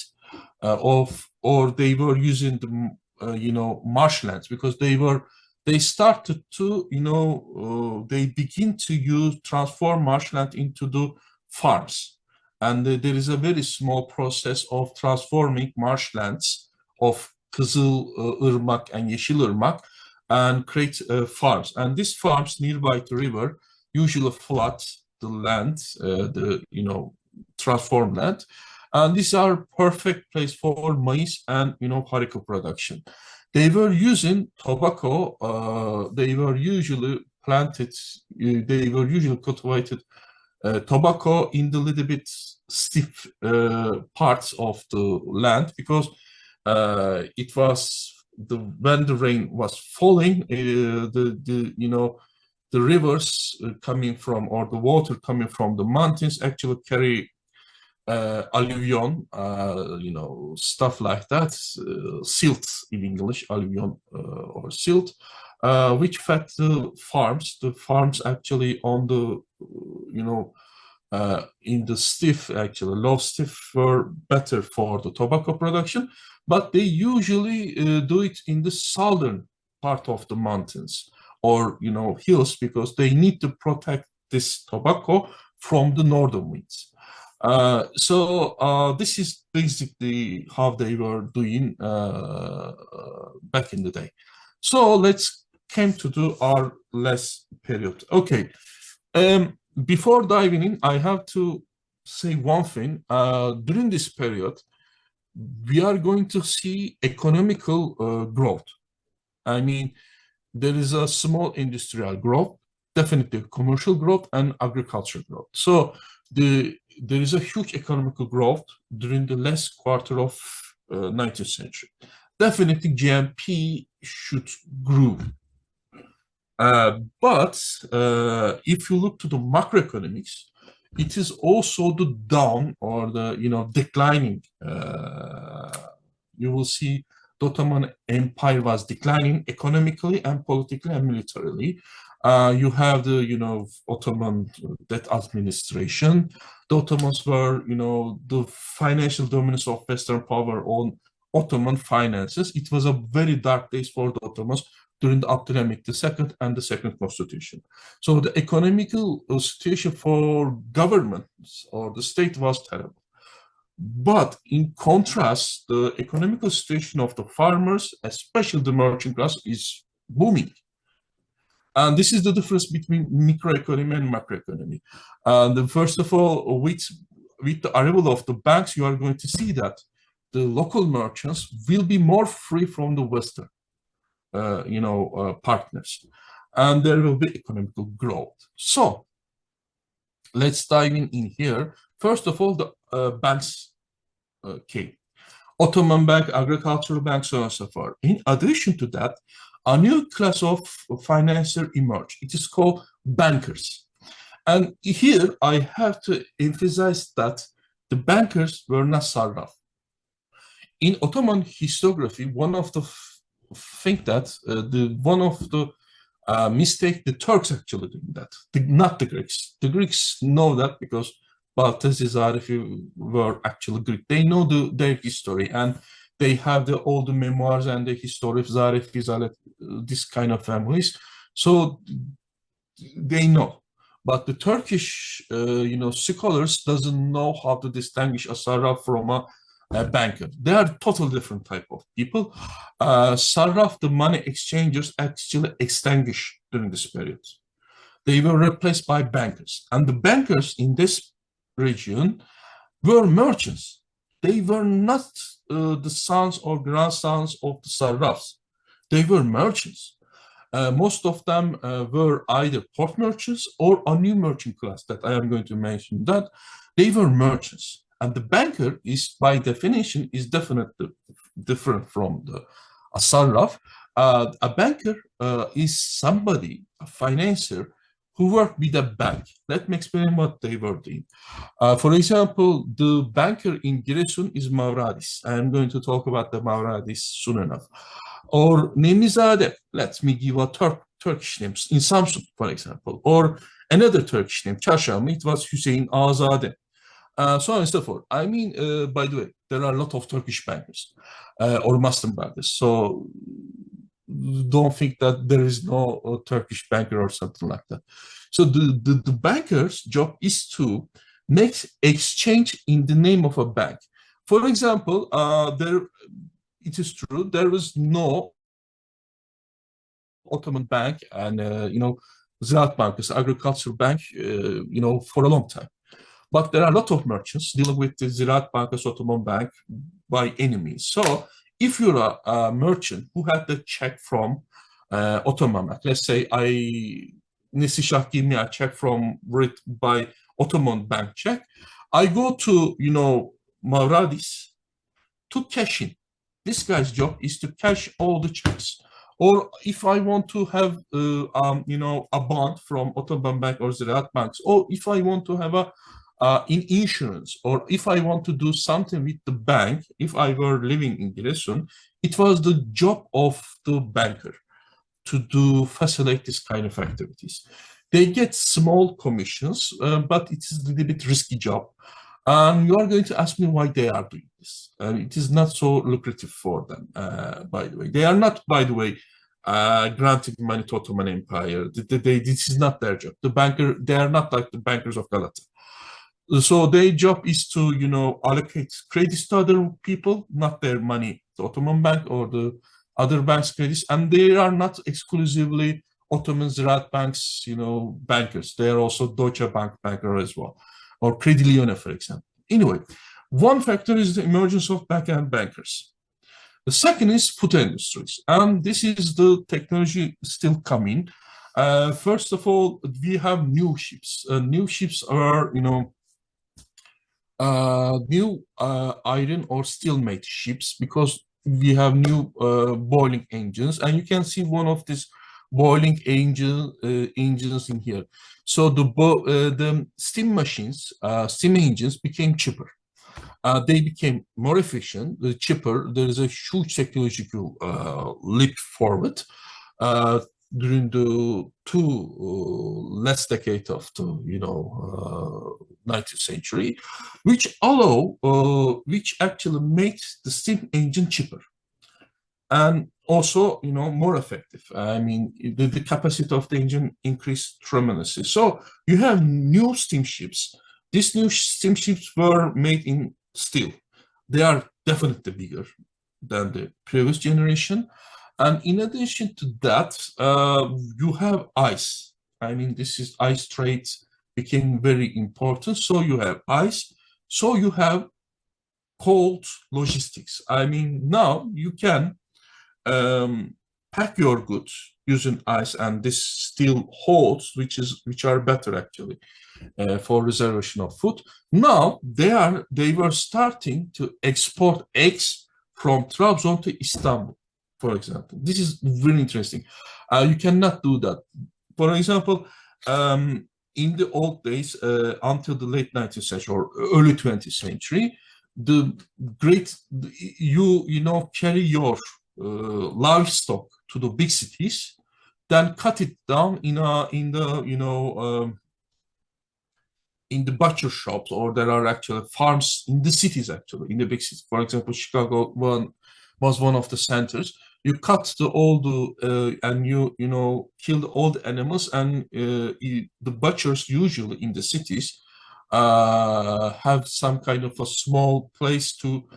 Speaker 3: or they were using the you know, marshlands, because they started to, you know, they begin to transform marshland into the farms, and there is a very small process of transforming marshlands of Kızılırmak and Yeşilırmak and create farms. And these farms nearby the river usually flood the land, the, you know, transformed land. And these are perfect place for maize and, you know, haricot production. They were using tobacco. They were usually planted. They were usually cultivated tobacco in the little bit steep parts of the land, because it was when the rain was falling, you know, the rivers coming from, or the water coming from the mountains actually carry alluvion, you know, stuff like that, silt in English, alluvion or silt, which fed the farms. The farms actually on the, you know, in the stiff, actually low stiff, were better for the tobacco production, but they usually do it in the southern part of the mountains or, you know, hills, because they need to protect this tobacco from the northern winds. So this is basically how they were doing back in the day. So let's come to our last period. Okay. Before diving in, I have to say one thing. During this period, we are going to see economical growth. I mean, there is a small industrial growth, definitely commercial growth, and agricultural growth. So there is a huge economical growth during the last quarter of 19th century. Definitely GNP should grow. But if you look to the macroeconomics, it is also the down, or the, you know, declining. You will see the Ottoman Empire was declining economically and politically and militarily. You have the, you know, Ottoman debt administration. The Ottomans were, you know, the financial dominance of Western power on Ottoman finances. It was a very dark days for the Ottomans during the Abdülhamit II and the Second Constitution. So the economical situation for governments or the state was terrible. But in contrast, the economical situation of the farmers, especially the merchant class, is booming. And this is the difference between microeconomy and macroeconomy. And first of all, with the arrival of the banks, you are going to see that the local merchants will be more free from the Western, partners, and there will be economical growth. So let's dive in here. First of all, the banks came. Ottoman Bank, agricultural bank, so on and so forth. In addition to that, a new class of financier emerged. It is called bankers. And here I have to emphasize that the bankers were not sarraf. In Ottoman historiography, one of the mistake the Turks actually doing that, not the Greeks. The Greeks know that because Baltazar Zarifi were actually Greek. They know their history, and they have all the memoirs and the history of Zarifi, this kind of families. So they know. But the Turkish, scholars doesn't know how to distinguish a sarraf from a banker. They are totally different type of people. Sarraf, the money exchangers, actually extinguished during this period. They were replaced by bankers. And the bankers in this region were merchants. They were not the sons or grandsons of the sarrafs. They were merchants. Most of them were either port merchants or a new merchant class that I am going to mention, that they were merchants. And the banker is, by definition, is definitely different from a sarraf. A banker is somebody, a financier, who worked with a bank. Let me explain what they were doing. For example, the banker in Giresun is Mavradis. I am going to talk about the Mavradis soon enough. Or Nemizade, let me give a Turkish name, in Samsun, for example. Or another Turkish name, Çarşamba, it was Hüseyin Azade. So on and so forth. I mean, by the way, there are a lot of Turkish bankers or Muslim bankers. So don't think that there is no Turkish banker or something like that. So the banker's job is to make exchange in the name of a bank. For example, it is true there was no Ottoman bank and Ziraat Bankası, agricultural bank, for a long time. But there are a lot of merchants dealing with the Ziraat Bankası, Ottoman bank by any means. So if you're a merchant who had the check from Ottoman bank, let's say Neslişah give me a check by Ottoman bank check, I go to Mavradis to cash in. This guy's job is to cash all the checks. Or if I want to have a bond from Ottoman bank or Ziraat banks, or if I want to have in insurance, or if I want to do something with the bank, if I were living in Giresun, it was the job of the banker to facilitate this kind of activities. They get small commissions, but it is a little bit risky job. And you are going to ask me why they are doing this. It is not so lucrative for them, by the way. They are not, by the way, granting money to Ottoman Empire. This is not their job. They are not like the bankers of Galata. So their job is to, allocate credits to other people, not their money, the Ottoman bank or the other banks' credits. And they are not exclusively Ottoman Ziraat banks, bankers. They are also Deutsche Bank banker as well, or Credit Lyonnais, for example. Anyway, one factor is the emergence of back-end bankers. The second is food industries, and this is the technology still coming. First of all, we have new ships. New ships are, new iron or steel-made ships, because we have new boiling engines, and you can see one of these boiling engines in here. So the steam machines, steam engines became cheaper. They became more efficient, cheaper. There is a huge technological leap forward during the last decade of the 19th century, which actually makes the steam engine cheaper and also more effective. I mean, the capacity of the engine increased tremendously. So you have new steamships. These new steamships were made in steel. They are definitely bigger than the previous generation. And in addition to that, you have ice. I mean, ice trade became very important. So you have ice. So you have cold logistics. I mean, now you can pack your goods using ice, and this still holds, which are better actually for reservation of food. Now they were starting to export eggs from Trabzon to Istanbul, for example. This is really interesting. You cannot do that. For example, in the old days, until the late 19th century or early 20th century, you carry your livestock to the big cities, then cut it down in the butcher shops, or there are actually farms in the cities, actually in the big cities. For example, Chicago was one of the centers. You cut all the and you kill all the animals, and the butchers usually in the cities have some kind of a small place to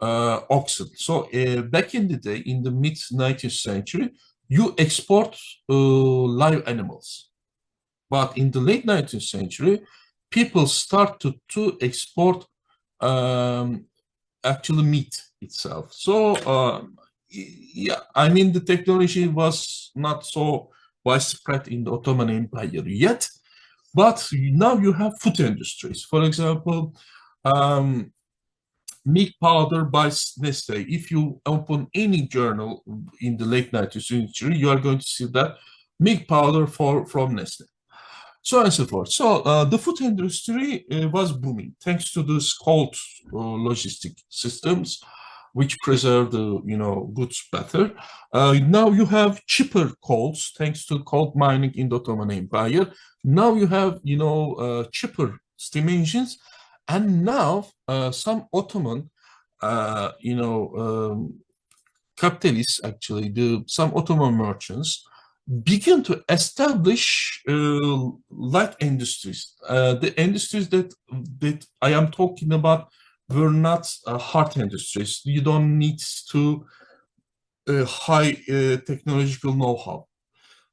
Speaker 3: oxen. So back in the day, in the mid 19th century, you export live animals. But in the late 19th century, people started to export actually meat itself. So yeah, I mean, the technology was not so widespread in the Ottoman Empire yet, but now you have food industries. For example, milk powder by Nestle. If you open any journal in the late 19th century, you are going to see that milk powder from Nestle. So on and so forth. So the food industry was booming thanks to these cold logistic systems, which preserve the goods better. Now you have cheaper coals thanks to coal mining in the Ottoman Empire. Now you have cheaper steam engines, and now some Ottoman capitalists, actually some Ottoman merchants, begin to establish light industries. The industries that I am talking about were not hard industries. You don't need to high technological know-how,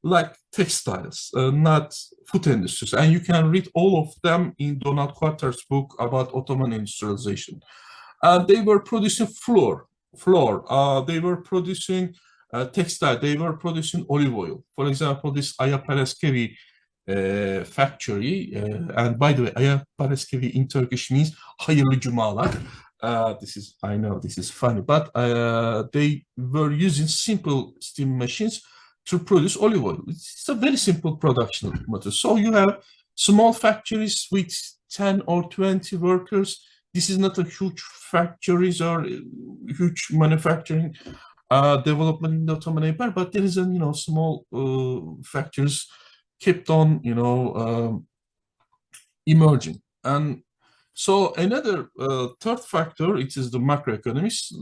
Speaker 3: like textiles, not food industries. And you can read all of them in Donald Quatter's book about Ottoman industrialization. They were producing flour. They were producing textile. They were producing olive oil. For example, this Aya Paraskevi factory, and by the way, Aya Paraskevi in Turkish means hayırlı cumalar. I know this is funny, but they were using simple steam machines to produce olive oil. It's a very simple production method. So you have small factories with 10 or 20 workers. This is not a huge factories or huge manufacturing development in the Ottoman Empire, but there is a small factories kept on emerging. And so another third factor, it is the macroeconomics.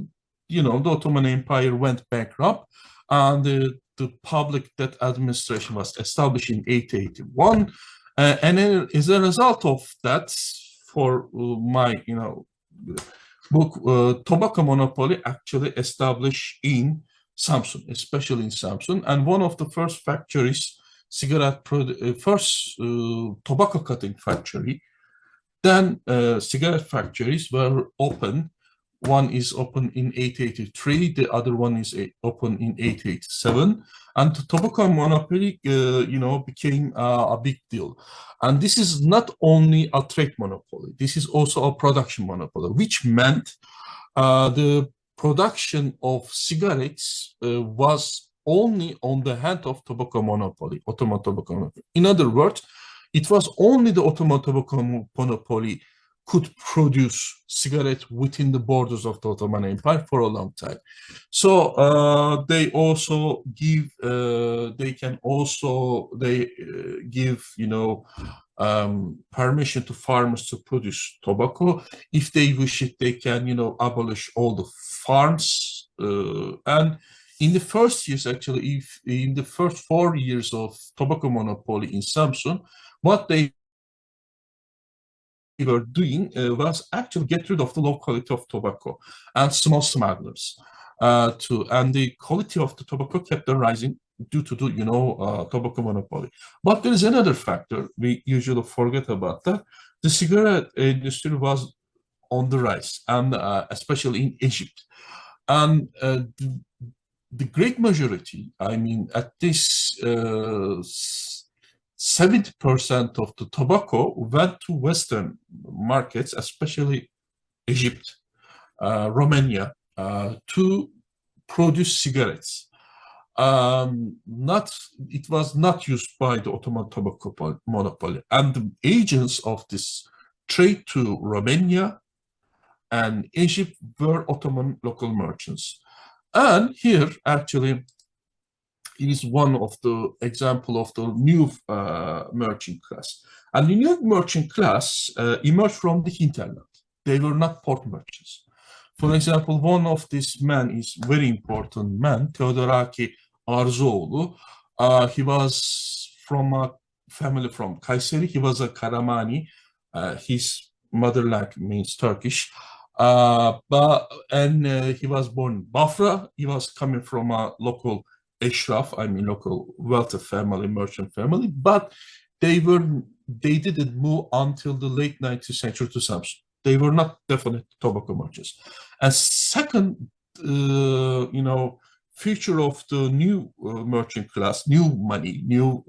Speaker 3: The Ottoman Empire went bankrupt, and the public debt administration was established in 1881, and then as a result of that, for my book, tobacco monopoly actually established in Samsun, especially in Samsun, and one of the first factories, first tobacco cutting factory. Then cigarette factories were open. One is open in 1883, the other one is open in 1887, and the tobacco monopoly, became a big deal. And this is not only a trade monopoly; this is also a production monopoly, which meant the production of cigarettes was only on the hand of tobacco monopoly, Ottoman tobacco monopoly. In other words, it was only the Ottoman tobacco monopoly could produce cigarettes within the borders of the Ottoman Empire for a long time. So they also give, permission to farmers to produce tobacco. If they wish it, they can, abolish all the farms. And in the first years, actually, in the first 4 years of tobacco monopoly in Samsun, what they were doing was actually get rid of the low quality of tobacco and small smugglers and the quality of the tobacco kept on rising due to the tobacco monopoly. But there is another factor we usually forget about, that the cigarette industry was on the rise, and especially in Egypt. And the great majority, I mean, at this 70% of the tobacco went to Western markets, especially Egypt, Romania, to produce cigarettes. It was not used by the Ottoman tobacco monopoly. And the agents of this trade to Romania and Egypt were Ottoman local merchants. And here, actually, is one of the example of the new merchant class. And the new merchant class emerged from the hinterland. They were not port merchants. For example, one of these men is very important man, Theodoraki Arzoğlu. He was from a family from Kayseri. He was a Karamani. His motherland means Turkish. He was born in Bafra. He was coming from a local Eshraf, I mean local wealthy family, merchant family, but they didn't move until the late 19th century to Samsun. They were not definite tobacco merchants. And second, feature of the new merchant class, new money, new,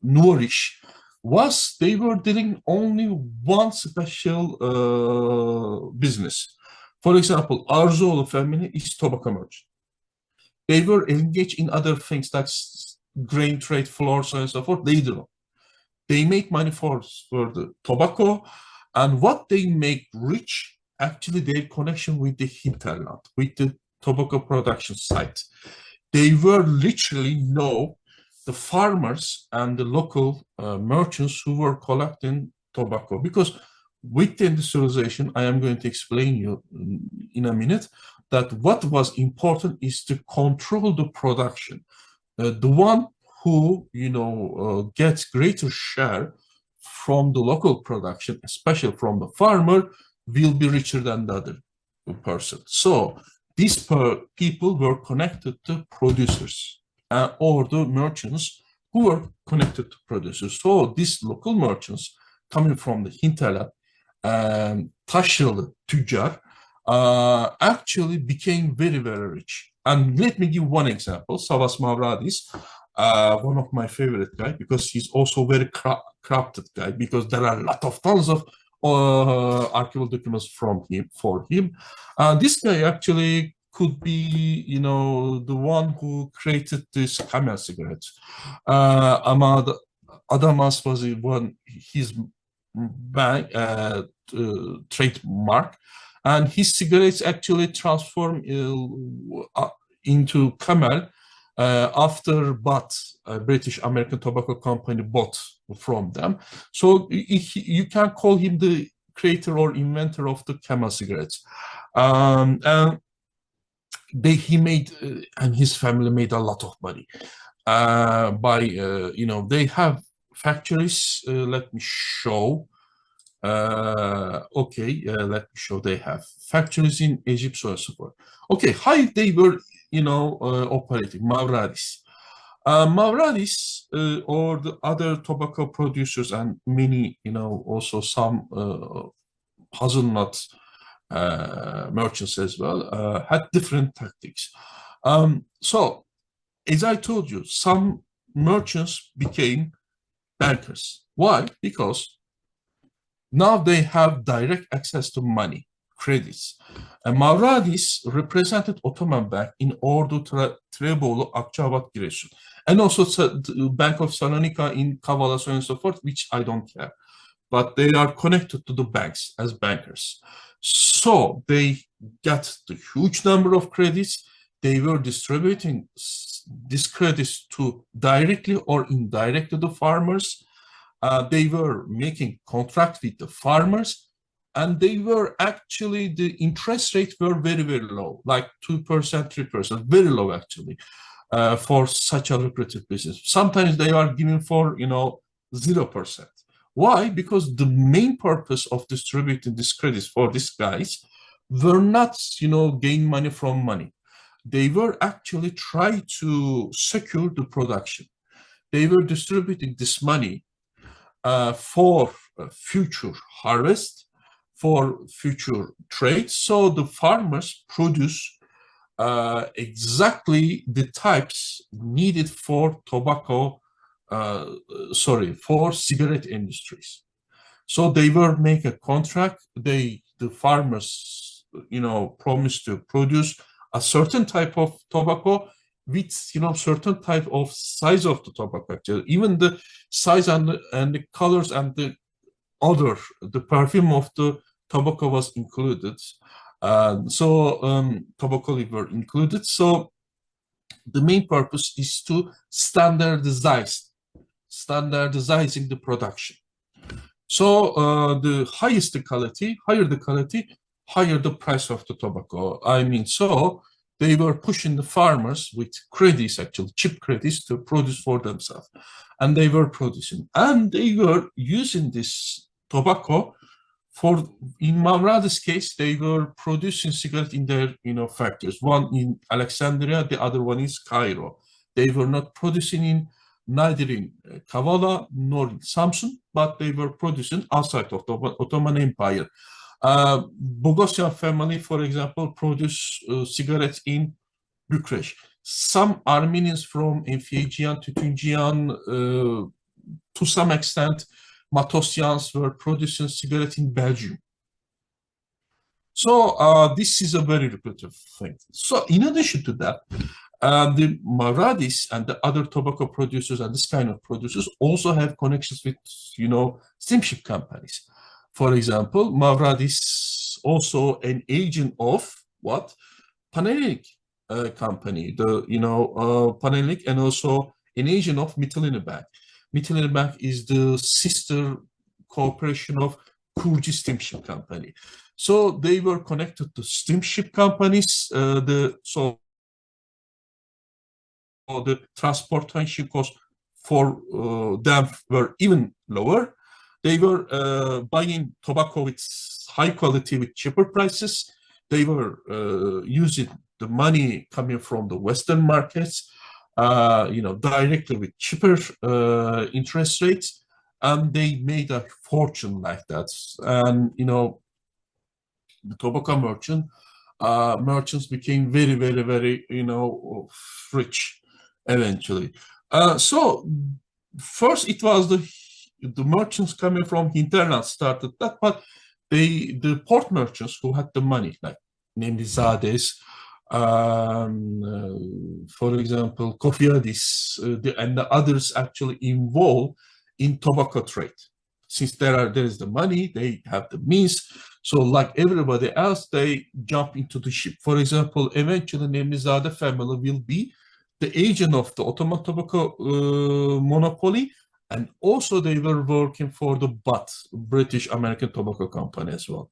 Speaker 3: nourish, was they were doing only one special business. For example, Arzoğlu family is tobacco merchant. They were engaged in other things like grain trade, flour, so on and so forth. They don't. They make money for the tobacco, and what they make rich, actually their connection with the hinterland, with the tobacco production site. They were literally the farmers and the local merchants who were collecting tobacco, because with the industrialization, I am going to explain you in a minute, that what was important is to control the production. The one who, gets greater share from the local production, especially from the farmer, will be richer than the other person. So these people were connected to producers or the merchants who were connected to producers. So these local merchants coming from the hinterland, taşralı tüccar, actually became very, very rich. And let me give one example. Savas Mavradis, one of my favorite guys, because he's also very crafted guy, because there are a lot of tons of archival documents for him. This guy actually could be, the one who created this camel cigarettes. Adamas was his bank trademark. And his cigarettes actually transform into camel after British American Tobacco Company bought from them. So you can call him the creator or inventor of the camel cigarettes. And he made, and his family made a lot of money they have factories. Let me show. Let me show. They have factories in Egypt, so on and so forth. Okay, how they were, operating. Mavradis. Mavradis or the other tobacco producers and many, also some hazelnut merchants as well, had different tactics. So, as I told you, some merchants became bankers. Why? Because now they have direct access to money, credits. And Mavradis represented Ottoman Bank in Ordu, Trebolu, Akçabat, Giresun. And also the Bank of Salonika in Kavala, so on and so forth, which I don't care. But they are connected to the banks as bankers. So they got the huge number of credits. They were distributing these credits to directly or indirectly to the farmers. They were making contracts with the farmers, and they were actually, the interest rates were very, very low, like 2%, 3%, very low actually, for such a lucrative business. Sometimes they are given for, 0%. Why? Because the main purpose of distributing these credits for these guys were not, gain money from money. They were actually trying to secure the production. They were distributing this money for future harvest, for future trade. So the farmers produce exactly the types needed for tobacco, for cigarette industries. So they were make a contract. The farmers, promised to produce a certain type of tobacco with, certain type of size of the tobacco. Actually, even the size and the colors and the perfume of the tobacco was included. Tobacco leaf were included. So the main purpose is to standardizing the production. So the higher the quality, higher the price of the tobacco. I mean, so they were pushing the farmers with credits, actually cheap credits, to produce for themselves, and they were producing, and they were using this tobacco. In Mavradi's case, they were producing cigarettes in their, factories. One in Alexandria, the other one is Cairo. They were not producing neither in Kavala nor in Samsun, but they were producing outside of the Ottoman Empire. Bogosian family, for example, produced cigarettes in Bucharest. Some Armenians from Efegian, Tutungian, to some extent, Matosians were producing cigarettes in Belgium. So this is a very lucrative thing. So in addition to that, the Mavradis and the other tobacco producers and this kind of producers also have connections with, steamship companies. For example, Mavradis also an agent of what? Panhellenic company, Panhellenic, and also an agent of Mytilene Bank. Mytilene Bank is the sister corporation of Kurji Steamship Company. So they were connected to steamship companies. The transportation costs for them were even lower. They were buying tobacco with high quality with cheaper prices. They were using the money coming from the Western markets, directly with cheaper interest rates, and they made a fortune like that. And the tobacco merchants became very, very, very, rich eventually. So first it was the merchants coming from hinterland started that, but the port merchants who had the money, like namely Zades, for example, Kofiadis, and the others actually involved in tobacco trade. Since there is the money, they have the means. So like everybody else, they jump into the ship. For example, eventually Nemlizade family will be the agent of the Ottoman tobacco monopoly, and also they were working for the BAT, British American Tobacco Company as well.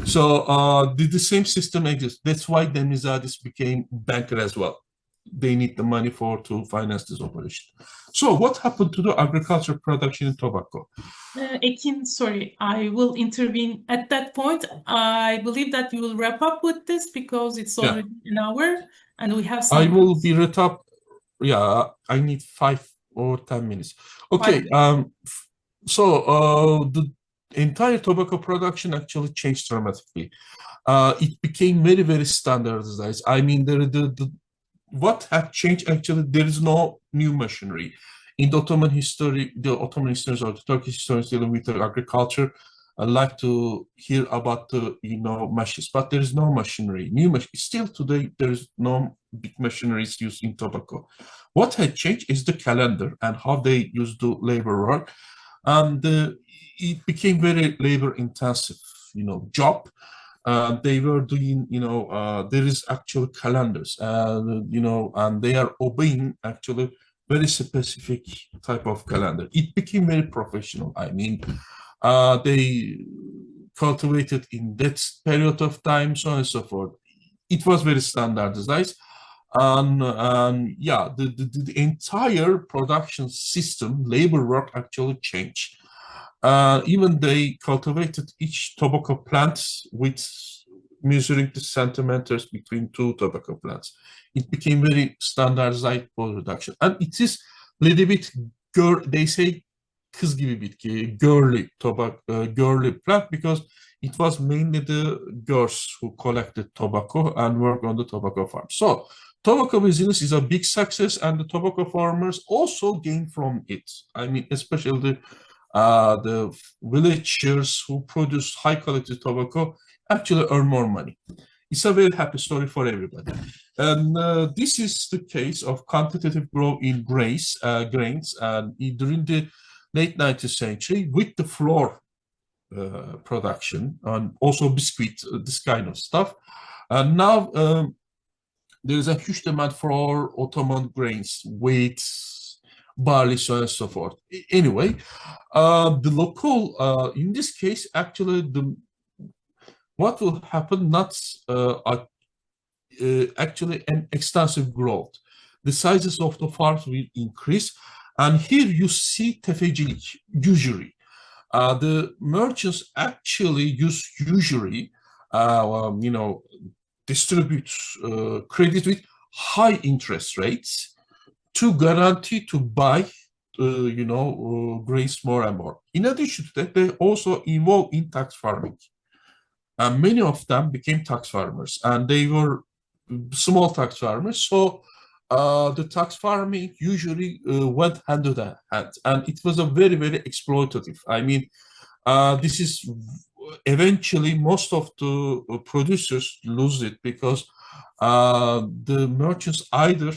Speaker 3: So the same system exists. That's why Nemlizadis became banker as well. They need the money to finance this operation. So what happened to the agriculture production in tobacco?
Speaker 2: Ekin, sorry, I will intervene at that point. I believe that we will wrap up with this because it's already an hour and we have some.
Speaker 3: I will be wrapped up. Yeah, I need 5 or 10 minutes. Okay. So the entire tobacco production actually changed dramatically. It became very, very standardized. I mean, what had changed actually, there is no new machinery. In the Ottoman history, the Ottoman historians or the Turkish historians dealing with agriculture, I like to hear about the machines, but there is no machinery. Still today, there is no big machineries used in tobacco. What had changed is the calendar and how they use the labor work, and it became very labor intensive, job. They were doing, there is actual calendars, and they are obeying actually very specific type of calendar. It became very professional. I mean, they cultivated in that period of time, so on and so forth. It was very standardized, and yeah, the entire production system, labor work actually changed. Even they cultivated each tobacco plant with measuring the centimeters between 2 tobacco plants. It became very standardized production, and it is a little bit they say kız gibi bitki, girly tobacco, girly plant, because it was mainly the girls who collected tobacco and worked on the tobacco farm. So tobacco business is a big success, and the tobacco farmers also gain from it. I mean, especially the villagers who produce high quality tobacco actually earn more money. It's a very happy story for everybody. And this is the case of quantitative growth in grains and during the late 19th century with the flour production and also biscuit, this kind of stuff. And now there is a huge demand for Ottoman grains, wheat, barley, so on and so forth. Anyway, the local, in this case, actually, what will happen, not actually an extensive growth. The sizes of the farms will increase. And here you see tefecilik, usury. The merchants actually use usury, distribute credit with high interest rates to guarantee to buy, grains more and more. In addition to that, they also involve in tax farming. And many of them became tax farmers, and they were small tax farmers. So the tax farming usually went hand in hand, and it was a very, very exploitative. I mean, this is eventually most of the producers lose it because the merchants either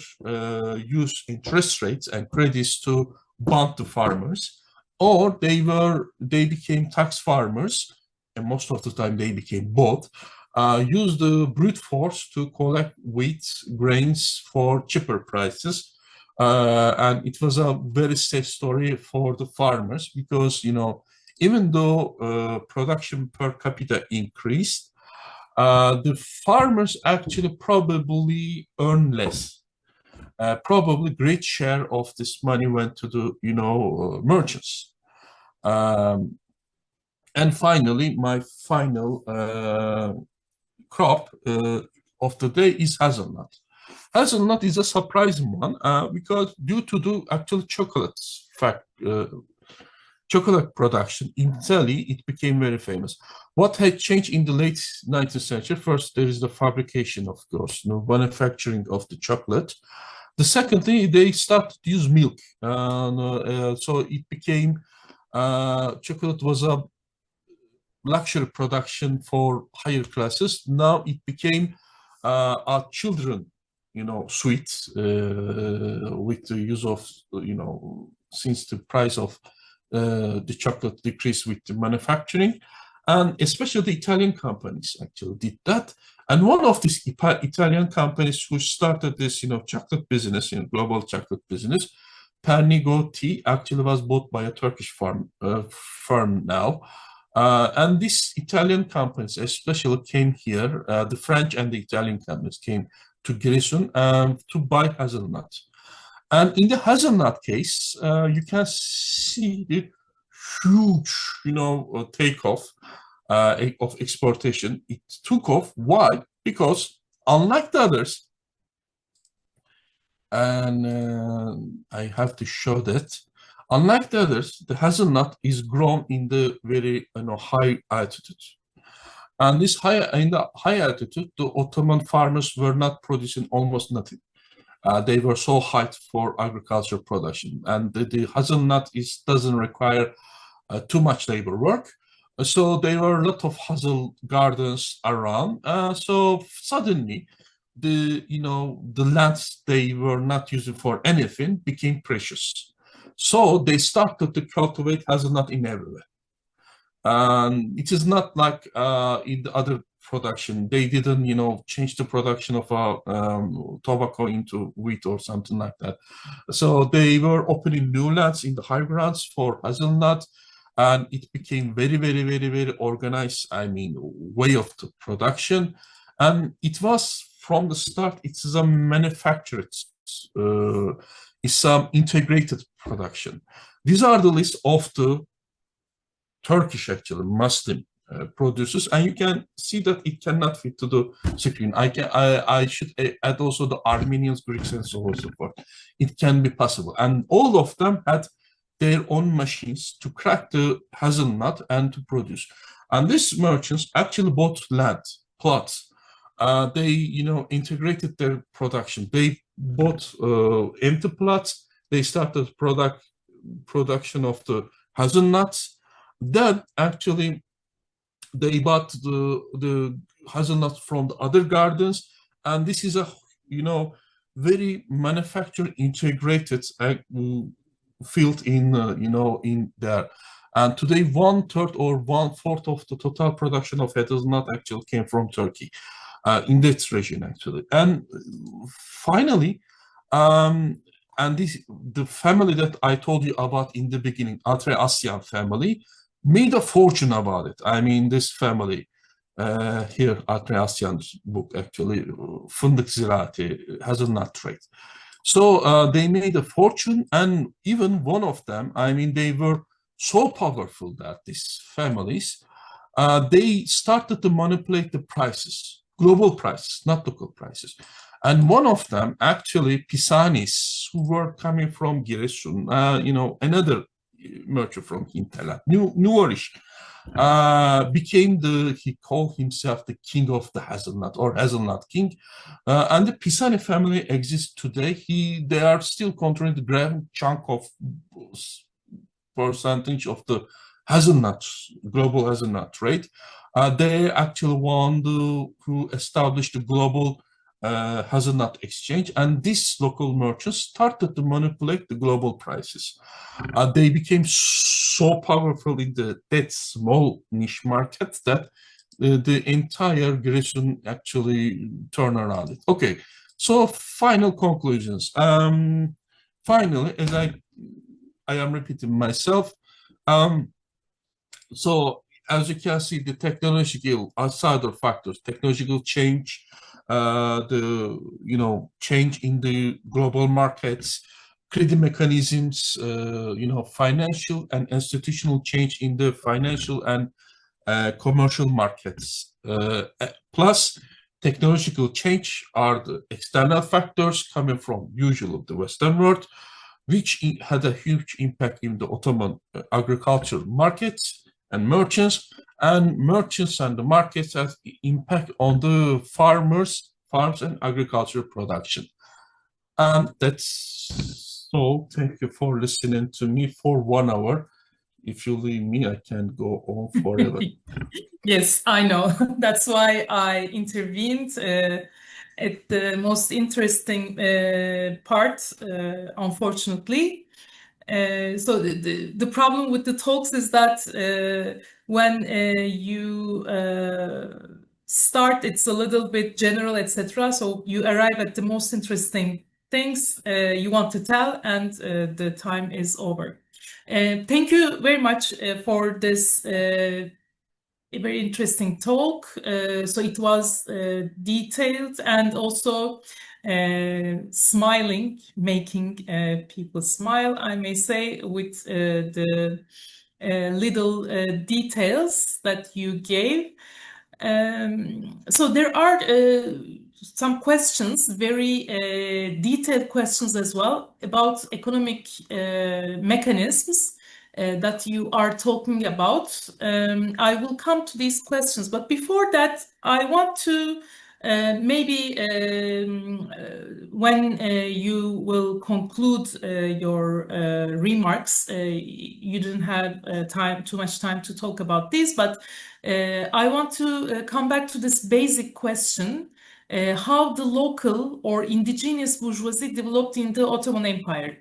Speaker 3: use interest rates and credits to bond the farmers, or they became tax farmers, and most of the time they became both. Use the brute force to collect wheat, grains for cheaper prices. And it was a very sad story for the farmers because, even though production per capita increased, the farmers actually probably earn less. Probably great share of this money went to the, merchants. And finally, my final crop of the day is hazelnut. Hazelnut is a surprising one because due to the actual chocolate production in Italy, it became very famous. What had changed in the late 19th century? First, there is the fabrication, of course, manufacturing of the chocolate. The second thing, they started to use milk. So it became, chocolate was a luxury production for higher classes. Now it became our children, sweet with the use of, since the price of the chocolate decreased with the manufacturing, and especially the Italian companies actually did that. And one of these Italian companies who started this, chocolate business, global chocolate business, Pernigo Tea, actually was bought by a Turkish firm now. And these Italian companies especially came here, the French and the Italian companies came to Giresun to buy hazelnut. And in the hazelnut case, you can see the huge, takeoff of exportation. It took off. Why? Because unlike the others, and I have to show that, unlike the others, the hazelnut is grown in the very high altitude. And in the high altitude, the Ottoman farmers were not producing almost nothing. They were so high for agricultural production, and the hazelnut doesn't require too much labor work. So there were a lot of hazel gardens around. So suddenly, the lands they were not using for anything became precious. So they started to cultivate hazelnut in everywhere. It is not like in the other production. They didn't, change the production of tobacco into wheat or something like that. So they were opening new lands in the high grounds for hazelnut, and it became very, very, very, very organized, way of the production. And it was from the start, it's a manufactured, it's some integrated production. These are the list of the Turkish, actually, Muslim producers, and you can see that it cannot fit to the screen. I should add also the Armenians, Greeks, and so on and so forth. It can be possible, and all of them had their own machines to crack the hazelnut and to produce. And these merchants actually bought land, plots. They, integrated their production. They bought empty plots. They started production of the hazelnuts. Then actually they bought the hazelnuts from the other gardens, and this is a very manufacturer integrated field in in there. And today, 1/3 or 1/4 of the total production of hazelnut actually came from Turkey, in that region actually. And finally, and the family that I told you about in the beginning, Asyan family, made a fortune about it. I mean, this family here, Asyan's book actually, Fındık Ziraati, hazelnut trade. So they made a fortune, and even one of them, I mean, they were so powerful that these families, they started to manipulate the prices, global prices, not local prices. And one of them, actually, Pisanis, who were coming from Giresun, another merchant from Hinterland, Newish, he called himself the king of the hazelnut, or hazelnut king. And the Pisani family exists today. They are still controlling the grand chunk of percentage of the hazelnut, global hazelnut trade. They actually want to establish the global hazelnut exchange, and these local merchants started to manipulate the global prices. They became so powerful in that small niche market that the entire Giresun actually turned around it. Okay, so final conclusions. Finally, as I am repeating myself, so as you can see, the technological outside of factors, technological change, the change in the global markets, credit mechanisms, financial and institutional change in the financial and commercial markets, plus technological change are the external factors coming from usually the Western world, which had a huge impact in the Ottoman agricultural markets and merchants and the markets have impact on the farms and agricultural production. And that's so. Thank you for listening to me for 1 hour. If you leave me, I can go on forever.
Speaker 2: Yes, I know. That's why I intervened at the most interesting part, unfortunately. So the problem with the talks is that when you start, it's a little bit general, etc. So you arrive at the most interesting things you want to tell, and the time is over. Thank you very much for this a very interesting talk. So it was detailed and also smiling, making people smile, I may say, with the little details that you gave. So there are some questions, very detailed questions as well, about economic mechanisms that you are talking about. I will come to these questions, but before that, I want to maybe when you will conclude your remarks, you didn't have too much time to talk about this, but I want to come back to this basic question, how the local or indigenous bourgeoisie developed in the Ottoman Empire.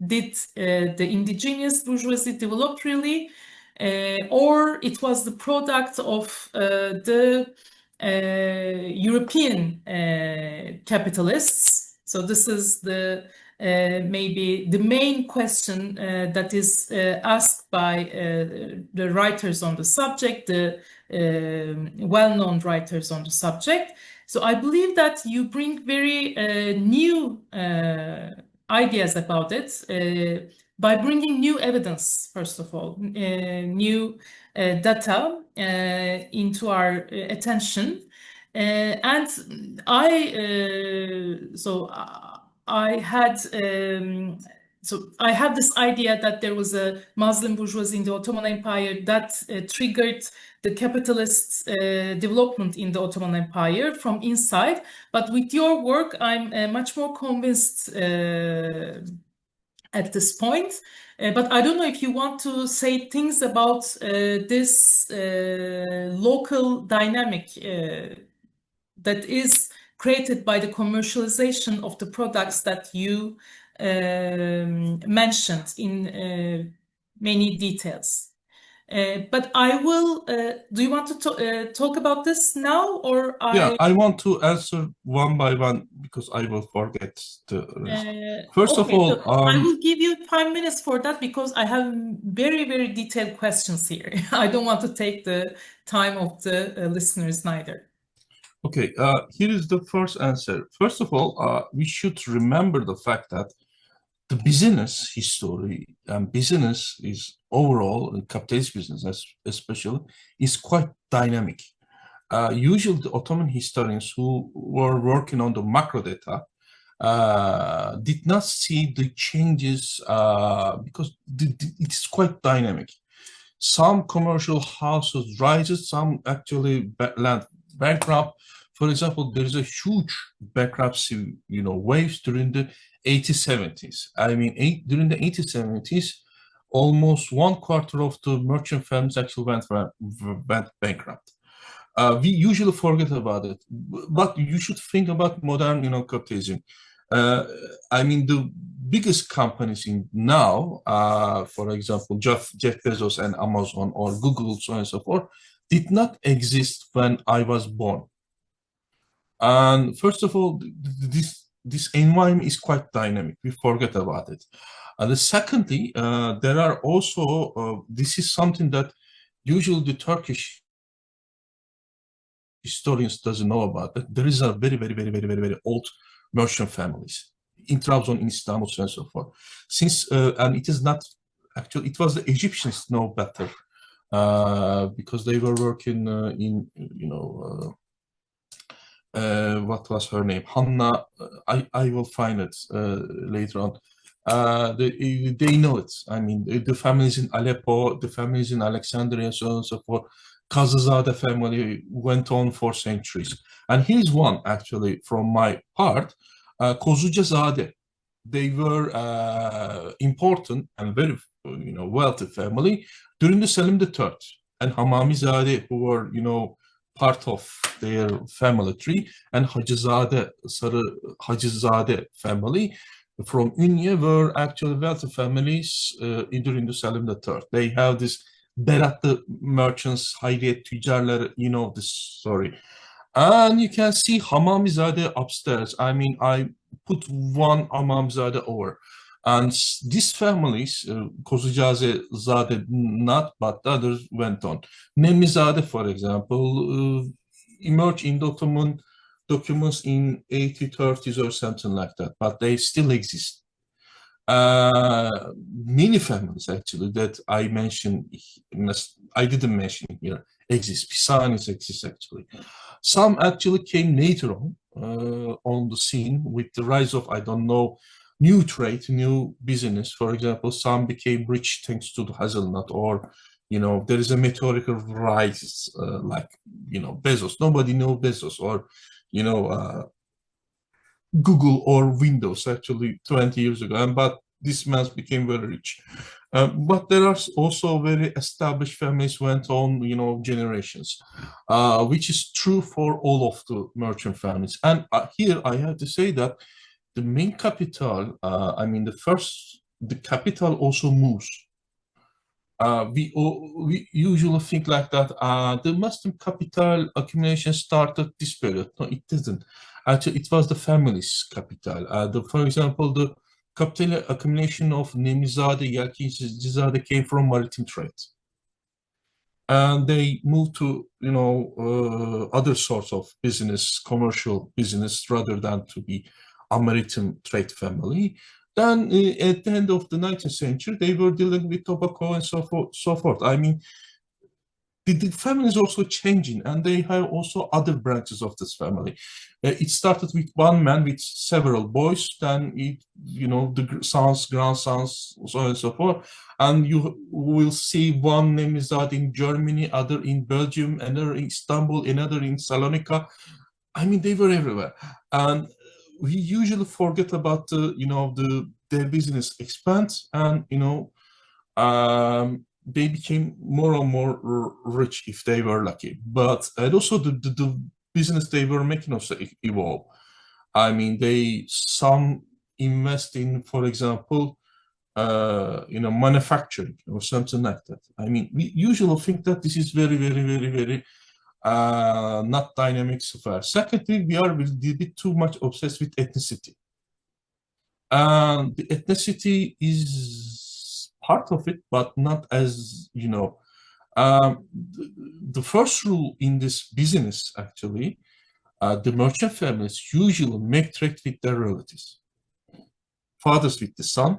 Speaker 2: Did the indigenous bourgeoisie develop really, or it was the product of the European capitalists? So this is the maybe the main question that is asked by the writers on the subject, the well-known writers on the subject. So I believe that you bring very new ideas about it by bringing new evidence, first of all, new data into our attention. And I had so I have this idea that there was a Muslim bourgeoisie in the Ottoman Empire that triggered the capitalist development in the Ottoman Empire from inside. But with your work, I'm much more convinced at this point. But I don't know if you want to say things about this local dynamic that is created by the commercialization of the products that you mentioned in many details. But I will, do you want to talk about this now, or
Speaker 3: Yeah, I want to answer one by one because I will forget the rest. First
Speaker 2: okay,
Speaker 3: of all,
Speaker 2: so I will give you 5 minutes for that because I have very, very detailed questions here. I don't want to take the time of the listeners neither.
Speaker 3: Okay, here is the first answer. First of all, we should remember the fact that the business history and business is overall, capitalist business especially, is quite dynamic. Usually the Ottoman historians who were working on the macro data did not see the changes because it's quite dynamic. Some commercial houses rises, some actually land bankrupt. For example, there is a huge bankruptcy, waves during the 1870s. I mean, during the 1870s, almost 1/4 of the merchant families actually went bankrupt. We usually forget about it, but you should think about modern, capitalism. I mean, the biggest companies in now, for example, Jeff Bezos and Amazon or Google, so on and so forth, did not exist when I was born. And first of all, this environment is quite dynamic. We forget about it. And secondly, there are also, this is something that usually the Turkish historians doesn't know about it. There is a very old merchant families in Trabzon, in Istanbul, so on and so forth. Since and it is not actually, it was the Egyptians know better because they were working in what was her name? Hanna. I will find it later on. They know it. I mean, the families in Aleppo, the families in Alexandria, so on and so forth. Kazazade family went on for centuries. And here's one actually from my part, Kozucazade. They were important and very wealthy family during the Selim III, and Hamamizade, who were part of their family tree, and Hacızade, Sarı Hacızade family from Ünye were actually wealthy families during the Selim III. They have this Beratlı merchants, Hayriyet tüccarları, this story. And you can see Hamamizade upstairs. I mean, I put one Hamamizade over. And these families, Kozucazade not, but the others went on. Nemizade, for example, emerged in the Ottoman documents in 1830s or something like that, but they still exist. Many families actually that I mentioned, I didn't mention here, exist. Pisanis exist actually. Some actually came later on the scene with the rise of, I don't know, new trade, new business. For example, some became rich thanks to the hazelnut, or there is a meteorical rise like Bezos. Nobody knows Bezos, or Google or Windows actually 20 years ago, but this man became very rich. But there are also very established families went on, generations, which is true for all of the merchant families. And here I have to say that the main capital, I mean, the capital also moves. We usually think like that the Muslim capital accumulation started this period. No, it didn't. Actually, it was the family's capital. For example, the capital accumulation of Nemizade, Yalçizade came from maritime trade. And they moved to, other sorts of business, commercial business, rather than to be a maritime trade family. Then at the end of the 19th century, they were dealing with tobacco and so forth. I mean, the family is also changing, and they have also other branches of this family. It started with one man with several boys, then it, the sons, grandsons, so on and so forth. And you will see one name is out in Germany, other in Belgium, another in Istanbul, another in Salonika. I mean, they were everywhere. And we usually forget about their business expands, and they became more and more rich if they were lucky. But and also the business they were making also evolved. I mean, some invest in, for example, manufacturing or something like that. I mean, we usually think that this is very, very, very, very not dynamic sphere. Secondly, we are a bit too much obsessed with ethnicity. The ethnicity is part of it, but not as, the first rule in this business, actually, the merchant families usually make trade with their relatives. Fathers with the son,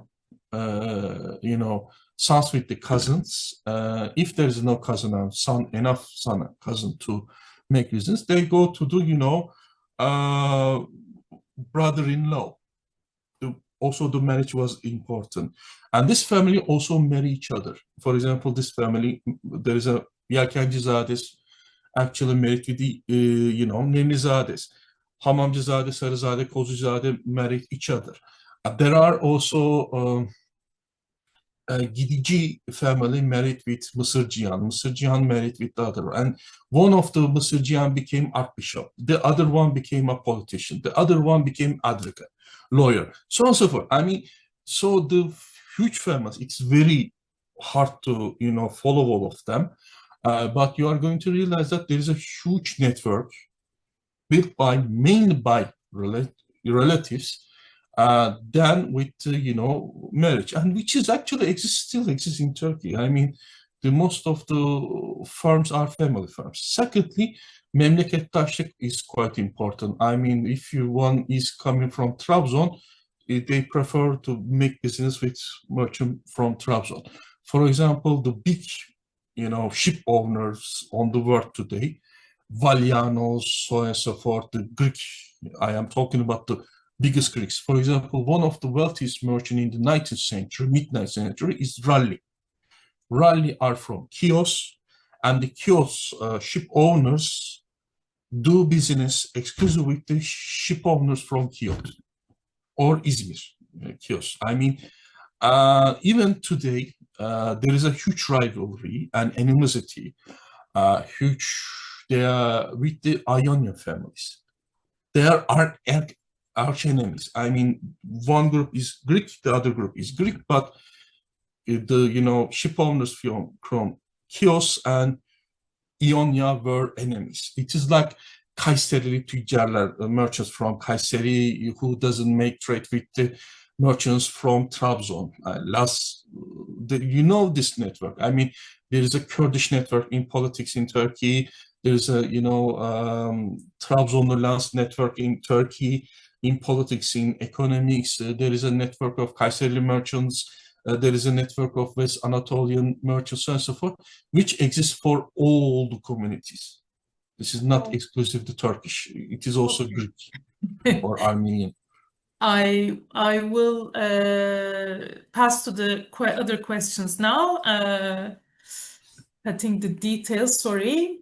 Speaker 3: sons with the cousins. If there is no cousin and enough son and cousin to make business, they go to do, brother-in-law. Also, the marriage was important. And this family also marry each other. For example, this family, there is a Yelkencizades actually married with the, Nemlizades. Hamamcizade, Sarızade, Kozuzade married each other. There are also Gidici family married with Mısırcihan. Mısırcihan married with the other. And one of the Mısırcihan became archbishop. The other one became a politician. The other one became advocate, lawyer, so on and so forth. I mean, so the huge families, it's very hard to, follow all of them. But you are going to realize that there is a huge network built mainly by relatives, than with marriage, and which is actually still exists in Turkey. I mean, most of the firms are family firms. Secondly, memleketdaşlık is quite important. I mean, if one is coming from Trabzon, they prefer to make business with merchant from Trabzon. For example, the big ship owners on the world today, Valyanos, so on and so forth, the Greek, I am talking about the biggest Greeks. For example, one of the wealthiest merchants in the 19th century, mid-19th century, is Raleigh. Raleigh are from Chios, and the Chios ship owners do business exclusively with the ship owners from Chios or Izmir, Chios. I mean, even today, there is a huge rivalry and animosity, with the Ionian families. There are arch enemies. I mean, one group is Greek, the other group is Greek, but the ship owners from Chios and Ionia were enemies. It is like Kayseri tüccarlar, merchants from Kayseri who doesn't make trade with the merchants from Trabzon. This network. I mean, there is a Kurdish network in politics in Turkey. There is a Trabzonlular network in Turkey. In politics, in economics, there is a network of Kayseri merchants, there is a network of West Anatolian merchants, and so forth, which exists for all the communities. This is not exclusive to Turkish. It is also Greek or Armenian.
Speaker 2: I will pass to the other questions now. I think the details, sorry.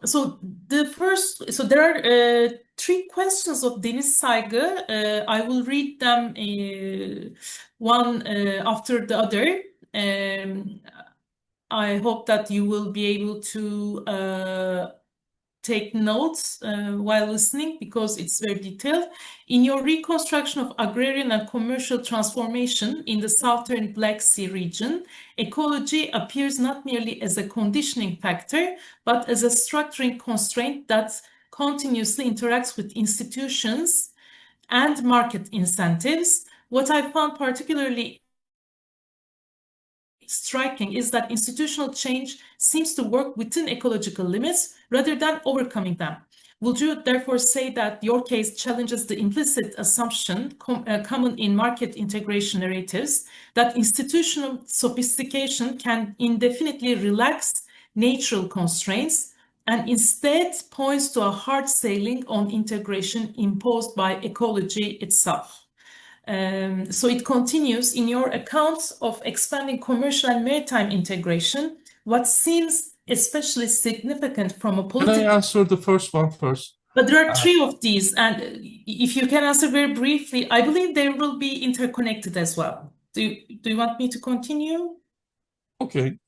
Speaker 2: So there are 3 questions of Deniz Saygı. I will read them one after the other. I hope that you will be able to take notes while listening, because it's very detailed. In your reconstruction of agrarian and commercial transformation in the Southeastern Black Sea region, ecology appears not merely as a conditioning factor, but as a structuring constraint that continuously interacts with institutions and market incentives. What I found particularly striking is that institutional change seems to work within ecological limits rather than overcoming them. Would you therefore say that your case challenges the implicit assumption common in market integration narratives that institutional sophistication can indefinitely relax natural constraints, and instead points to a hard ceiling on integration imposed by ecology itself. So it continues, in your accounts of expanding commercial and maritime integration, what seems especially significant from a political...
Speaker 3: Can I answer the first one first?
Speaker 2: But there are three of these, and if you can answer very briefly, I believe they will be interconnected as well. Do you want me to continue?
Speaker 3: Okay.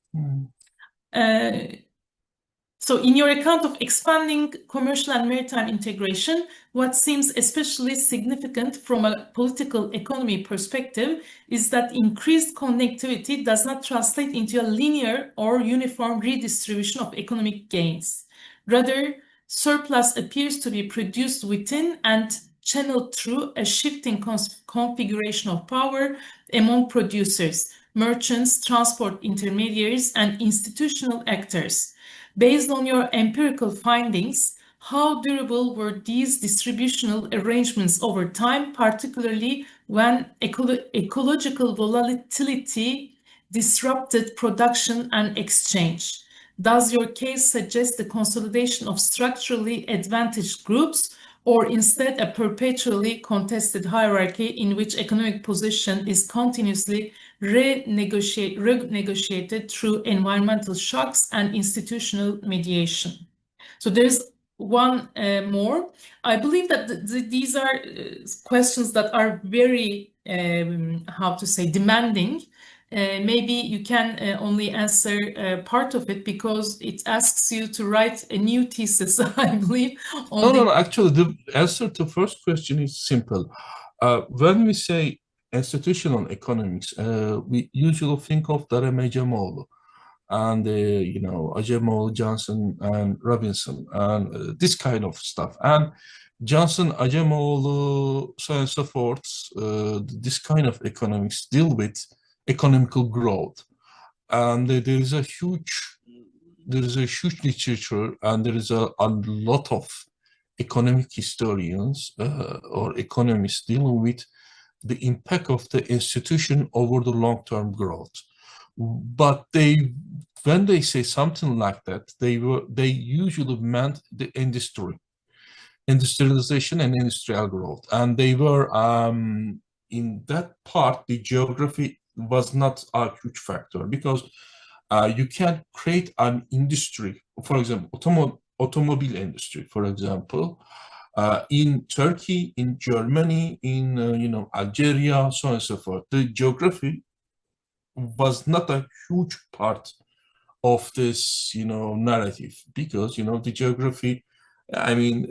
Speaker 2: So in your account of expanding commercial and maritime integration, what seems especially significant from a political economy perspective is that increased connectivity does not translate into a linear or uniform redistribution of economic gains. Rather, surplus appears to be produced within and channeled through a shifting configuration of power among producers, merchants, transport intermediaries, and institutional actors. Based on your empirical findings, how durable were these distributional arrangements over time, particularly when ecological volatility disrupted production and exchange? Does your case suggest the consolidation of structurally advantaged groups, or instead a perpetually contested hierarchy in which economic position is continuously renegotiated through environmental shocks and institutional mediation? So there's one more. I believe that these are questions that are very, how to say, demanding. Maybe you can only answer part of it because it asks you to write a new thesis, I believe.
Speaker 3: No, actually, the answer to the first question is simple. When we say institutional economics, we usually think of Acemoglu and Acemoglu, Johnson, and Robinson, and this kind of stuff. And Johnson, Acemoglu, so on and so forth, this kind of economics deal with economical growth, and there is a huge literature, and there is a lot of economic historians or economists dealing with the impact of the institution over the long-term growth. But when they say something like that, they usually meant the industrialization and industrial growth, and they were in that part, the geography was not a huge factor, because you can create an industry, for example, automobile industry, for example, in Turkey, in Germany, in Algeria, so on and so forth. The geography was not a huge part of this, narrative, because the geography, I mean,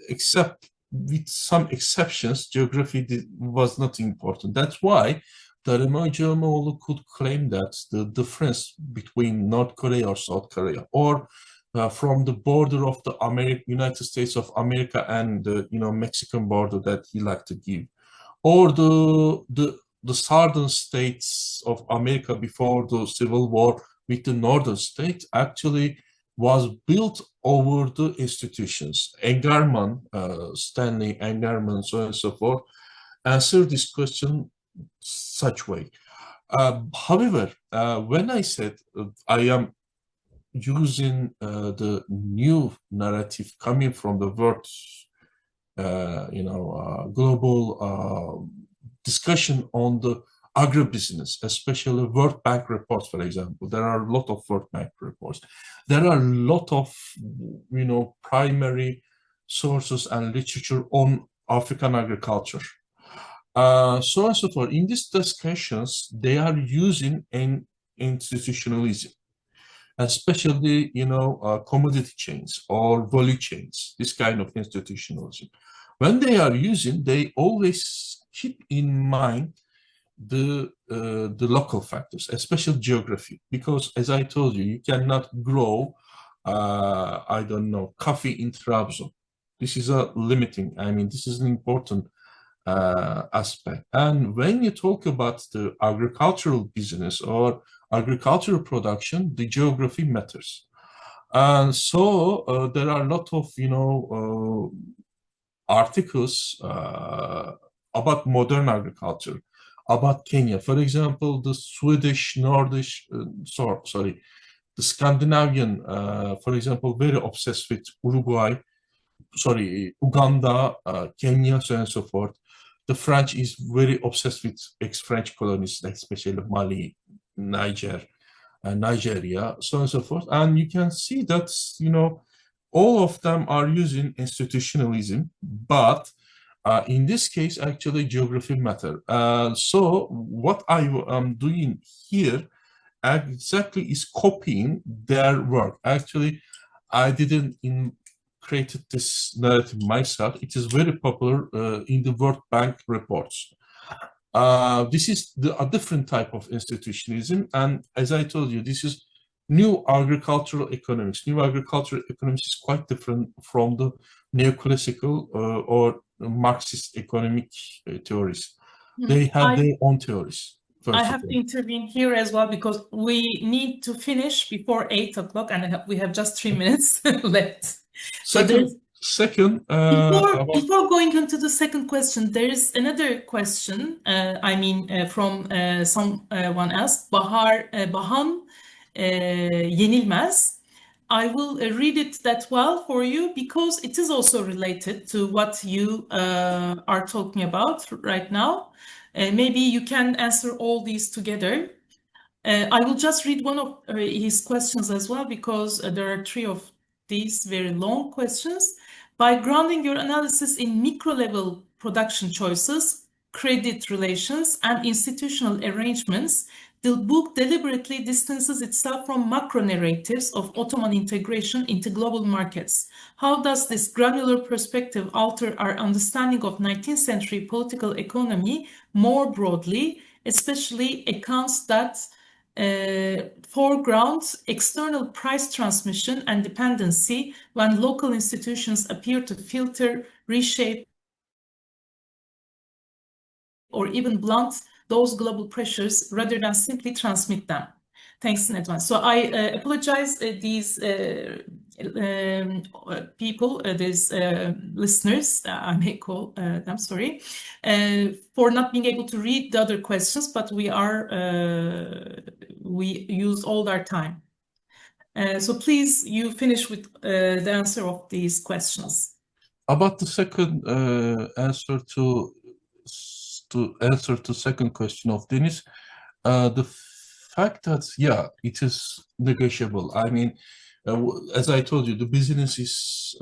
Speaker 3: except with some exceptions, geography was not important. That's why Acemoglu could claim that the difference between North Korea or South Korea, or from the border of the United States of America and the Mexican border that he liked to give, or the southern states of America before the Civil War with the northern states, actually was built over the institutions. Engerman, Stanley Engerman, so on and so forth, answered this question such way. However, when I said I am using the new narrative coming from the world, global discussion on the agribusiness, especially World Bank reports, for example. There are a lot of World Bank reports. There are a lot of, primary sources and literature on African agriculture. So on and so forth. In these discussions, they are using an institutionalism, especially, commodity chains or value chains, this kind of institutionalism. When they are using, they always keep in mind the local factors, especially geography, because as I told you, you cannot grow, coffee in Trabzon. This is a limiting, this is an important aspect. And when you talk about the agricultural business or agricultural production, the geography matters. And so there are a lot of, articles about modern agriculture, about Kenya. For example, the the Scandinavian, for example, very obsessed with Uganda, Kenya, so on and so forth. The French is very obsessed with ex-French colonies, especially Mali, Niger, Nigeria, so on and so forth. And you can see that, all of them are using institutionalism, but in this case, actually, geography matter. So what I am doing here exactly is copying their work. Actually, I didn't created this narrative myself. It is very popular in the World Bank reports. This is a different type of institutionalism, and as I told you, this is new agricultural economics. New agricultural economics is quite different from the neoclassical or Marxist economic theories. They have their own theories.
Speaker 2: I have to intervene here as well because we need to finish before 8 o'clock and we have just 3 minutes left. Before going into the second question, there is another question. From someone else, Bahan Yenilmez. I will read it that well for you because it is also related to what you are talking about right now. Maybe you can answer all these together. I will just read one of his questions as well because there are 3 of these very long questions. By grounding your analysis in micro-level production choices, credit relations, and institutional arrangements, the book deliberately distances itself from macro narratives of Ottoman integration into global markets. How does this granular perspective alter our understanding of 19th century political economy more broadly, especially accounts that foreground external price transmission and dependency when local institutions appear to filter, reshape, or even blunt those global pressures rather than simply transmit them? Thanks in advance. So I apologize these people, these listeners, I may call them, sorry, for not being able to read the other questions, but we used all our time. So please, you finish with the answer of these questions.
Speaker 3: About the second answer to second question of Deniz, the fact that, yeah, it is negotiable. I mean, as I told you, the business is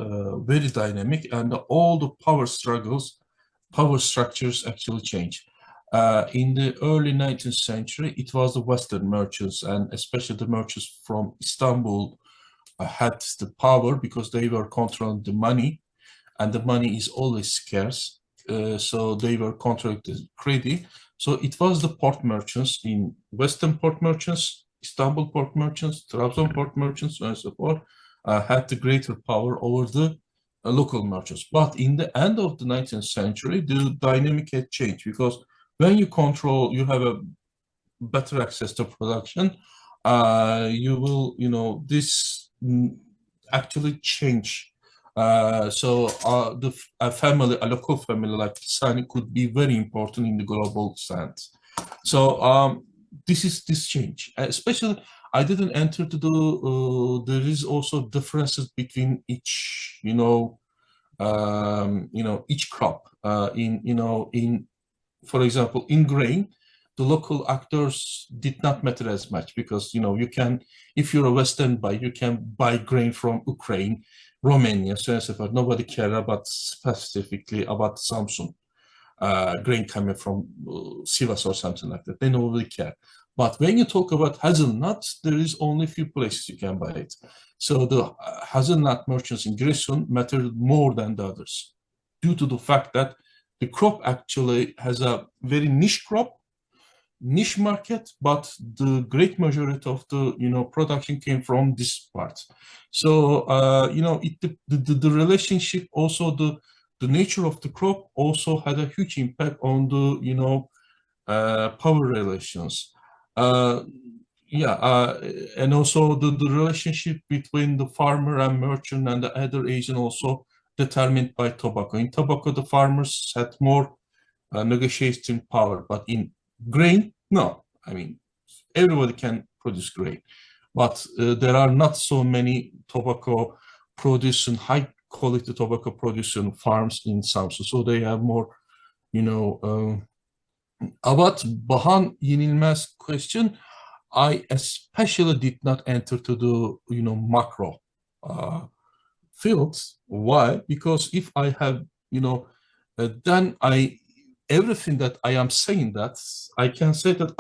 Speaker 3: very dynamic and all the power structures actually change. In the early 19th century, it was the Western merchants and especially the merchants from Istanbul had the power because they were controlling the money, and the money is always scarce. So they were controlling the credit. So it was the port merchants in Western port merchants, Istanbul port merchants, Trabzon port merchants, and so forth, had the greater power over the local merchants. But in the end of the 19th century, the dynamic had changed because when you control, you have a better access to production, you will, this actually change. So a local family like Sani could be very important in the global sense. So this change, especially I didn't enter to the. There is also differences between each, each crop. For example, in grain, the local actors did not matter as much because you can, if you're a Western buyer, you can buy grain from Ukraine, Romania, so on and so forth. Nobody cared about specifically about Samsung grain coming from Sivas or something like that. They don't really care. But when you talk about hazelnuts, there is only a few places you can buy it. So the hazelnut merchants in Giresun mattered more than the others due to the fact that the crop actually has a very niche market, but the great majority of the production came from this part. So the relationship, also the nature of the crop also had a huge impact on the power relations. And also the relationship between the farmer and merchant and the other agent also determined by tobacco. In tobacco, the farmers had more negotiating power, but in grain, no. I mean, everybody can produce grain. but there are not so many tobacco producing, high quality tobacco producing farms in Samsun, so they have more, you know. About Bahan Yenilmez question, I especially did not enter to the, you know, macro fields. Why? Because if I have, you know, then everything that I am saying, that I can say that,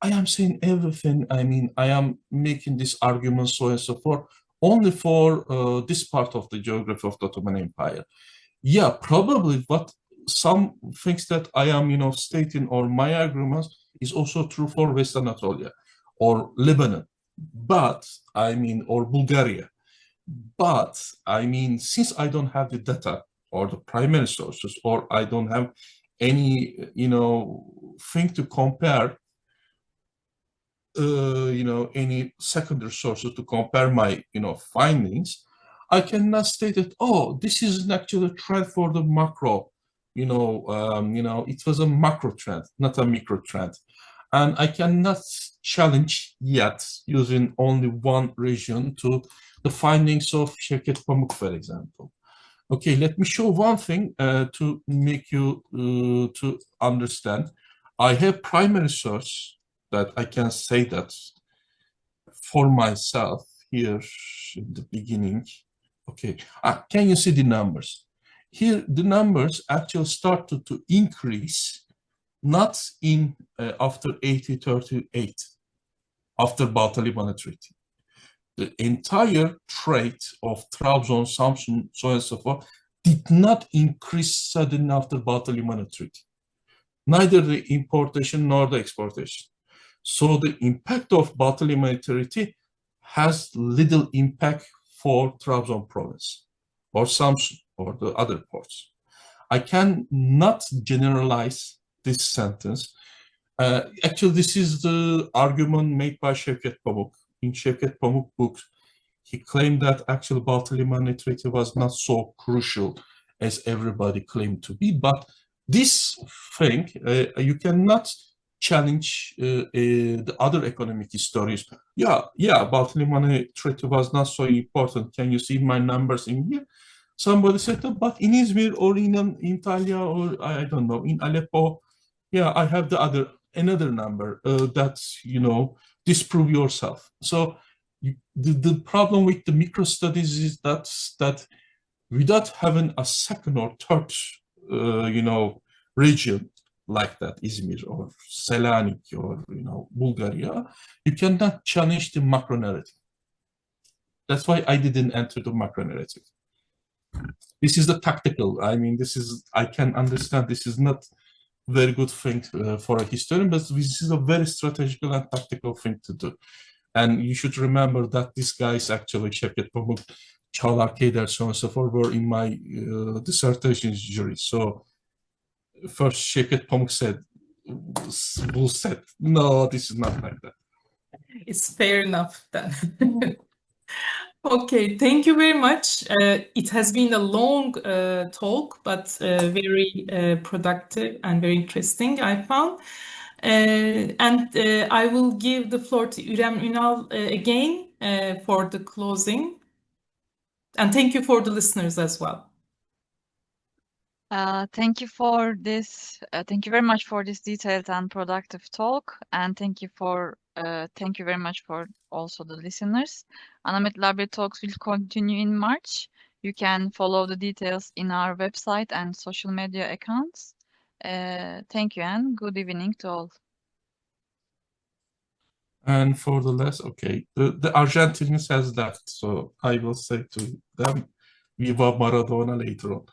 Speaker 3: I am saying everything. I mean, I am making this argument, so and so forth, only for this part of the geography of the Ottoman Empire. Yeah, probably, but some things that I am, you know, stating, or my arguments, is also true for West Anatolia or Lebanon, but I mean, or Bulgaria. But I mean, since I don't have the data or the primary sources, or I don't have any, you know, thing to compare, you know, any secondary sources to compare my, you know, findings, I cannot state that, oh, this is actually a trend for the macro, you know, it was a macro trend, not a micro trend. And I cannot challenge yet using only one region to the findings of Şevket Pamuk, for example. Okay, let me show one thing to make you to understand. I have primary source that I can say that for myself here in the beginning. Okay, can you see the numbers? Here, the numbers actually started to increase, not in after 1838, after Balta-Limanı Treaty. The entire trade of Trabzon, Samsun, so on and so forth, did not increase suddenly after Balta-Limanı Treaty. Neither the importation nor the exportation. So the impact of Balta-Limanı Treaty has little impact for Trabzon province or Samsun or the other ports. I cannot generalize this sentence. Actually, this is the argument made by Şevket Pamuk. In Şevket Pamuk's book, he claimed that actually Balta-Limanı Treaty was not so crucial as everybody claimed to be. But this thing, you cannot challenge the other economic historians. Yeah, Balta-Limanı Treaty was not so important. Can you see my numbers in here? Somebody said, but in Izmir or in Antalya or I don't know, in Aleppo, yeah, I have another number that, you know, disprove yourself. So the problem with the micro studies is that without having a second or third, you know, region like that, Izmir or Selanik or, you know, Bulgaria, you cannot challenge the macro narrative. That's why I didn't enter the macro narrative. This is the tactical. I mean, I can understand this is not very good thing for a historian, but this is a very strategical and tactical thing to do. And you should remember that these guys, actually, Şevket Pamuk, Çağlar Keder, so on and so forth, were in my dissertation jury. So first Şevket Pamuk said, no, this is not like that.
Speaker 2: It's fair enough then. Okay, thank you very much. It has been a long talk, but very productive and very interesting, I found. I will give the floor to İrem Ünal again for the closing. And thank you for the listeners as well.
Speaker 1: Thank you for this. Thank you very much for this detailed and productive talk, and thank you very much for also the listeners. ANAMED Library Talks will continue in March. You can follow the details in our website and social media accounts. Thank you and good evening to all.
Speaker 3: And for the last, okay, the Argentinians has left, so I will say to them, Viva Maradona later on.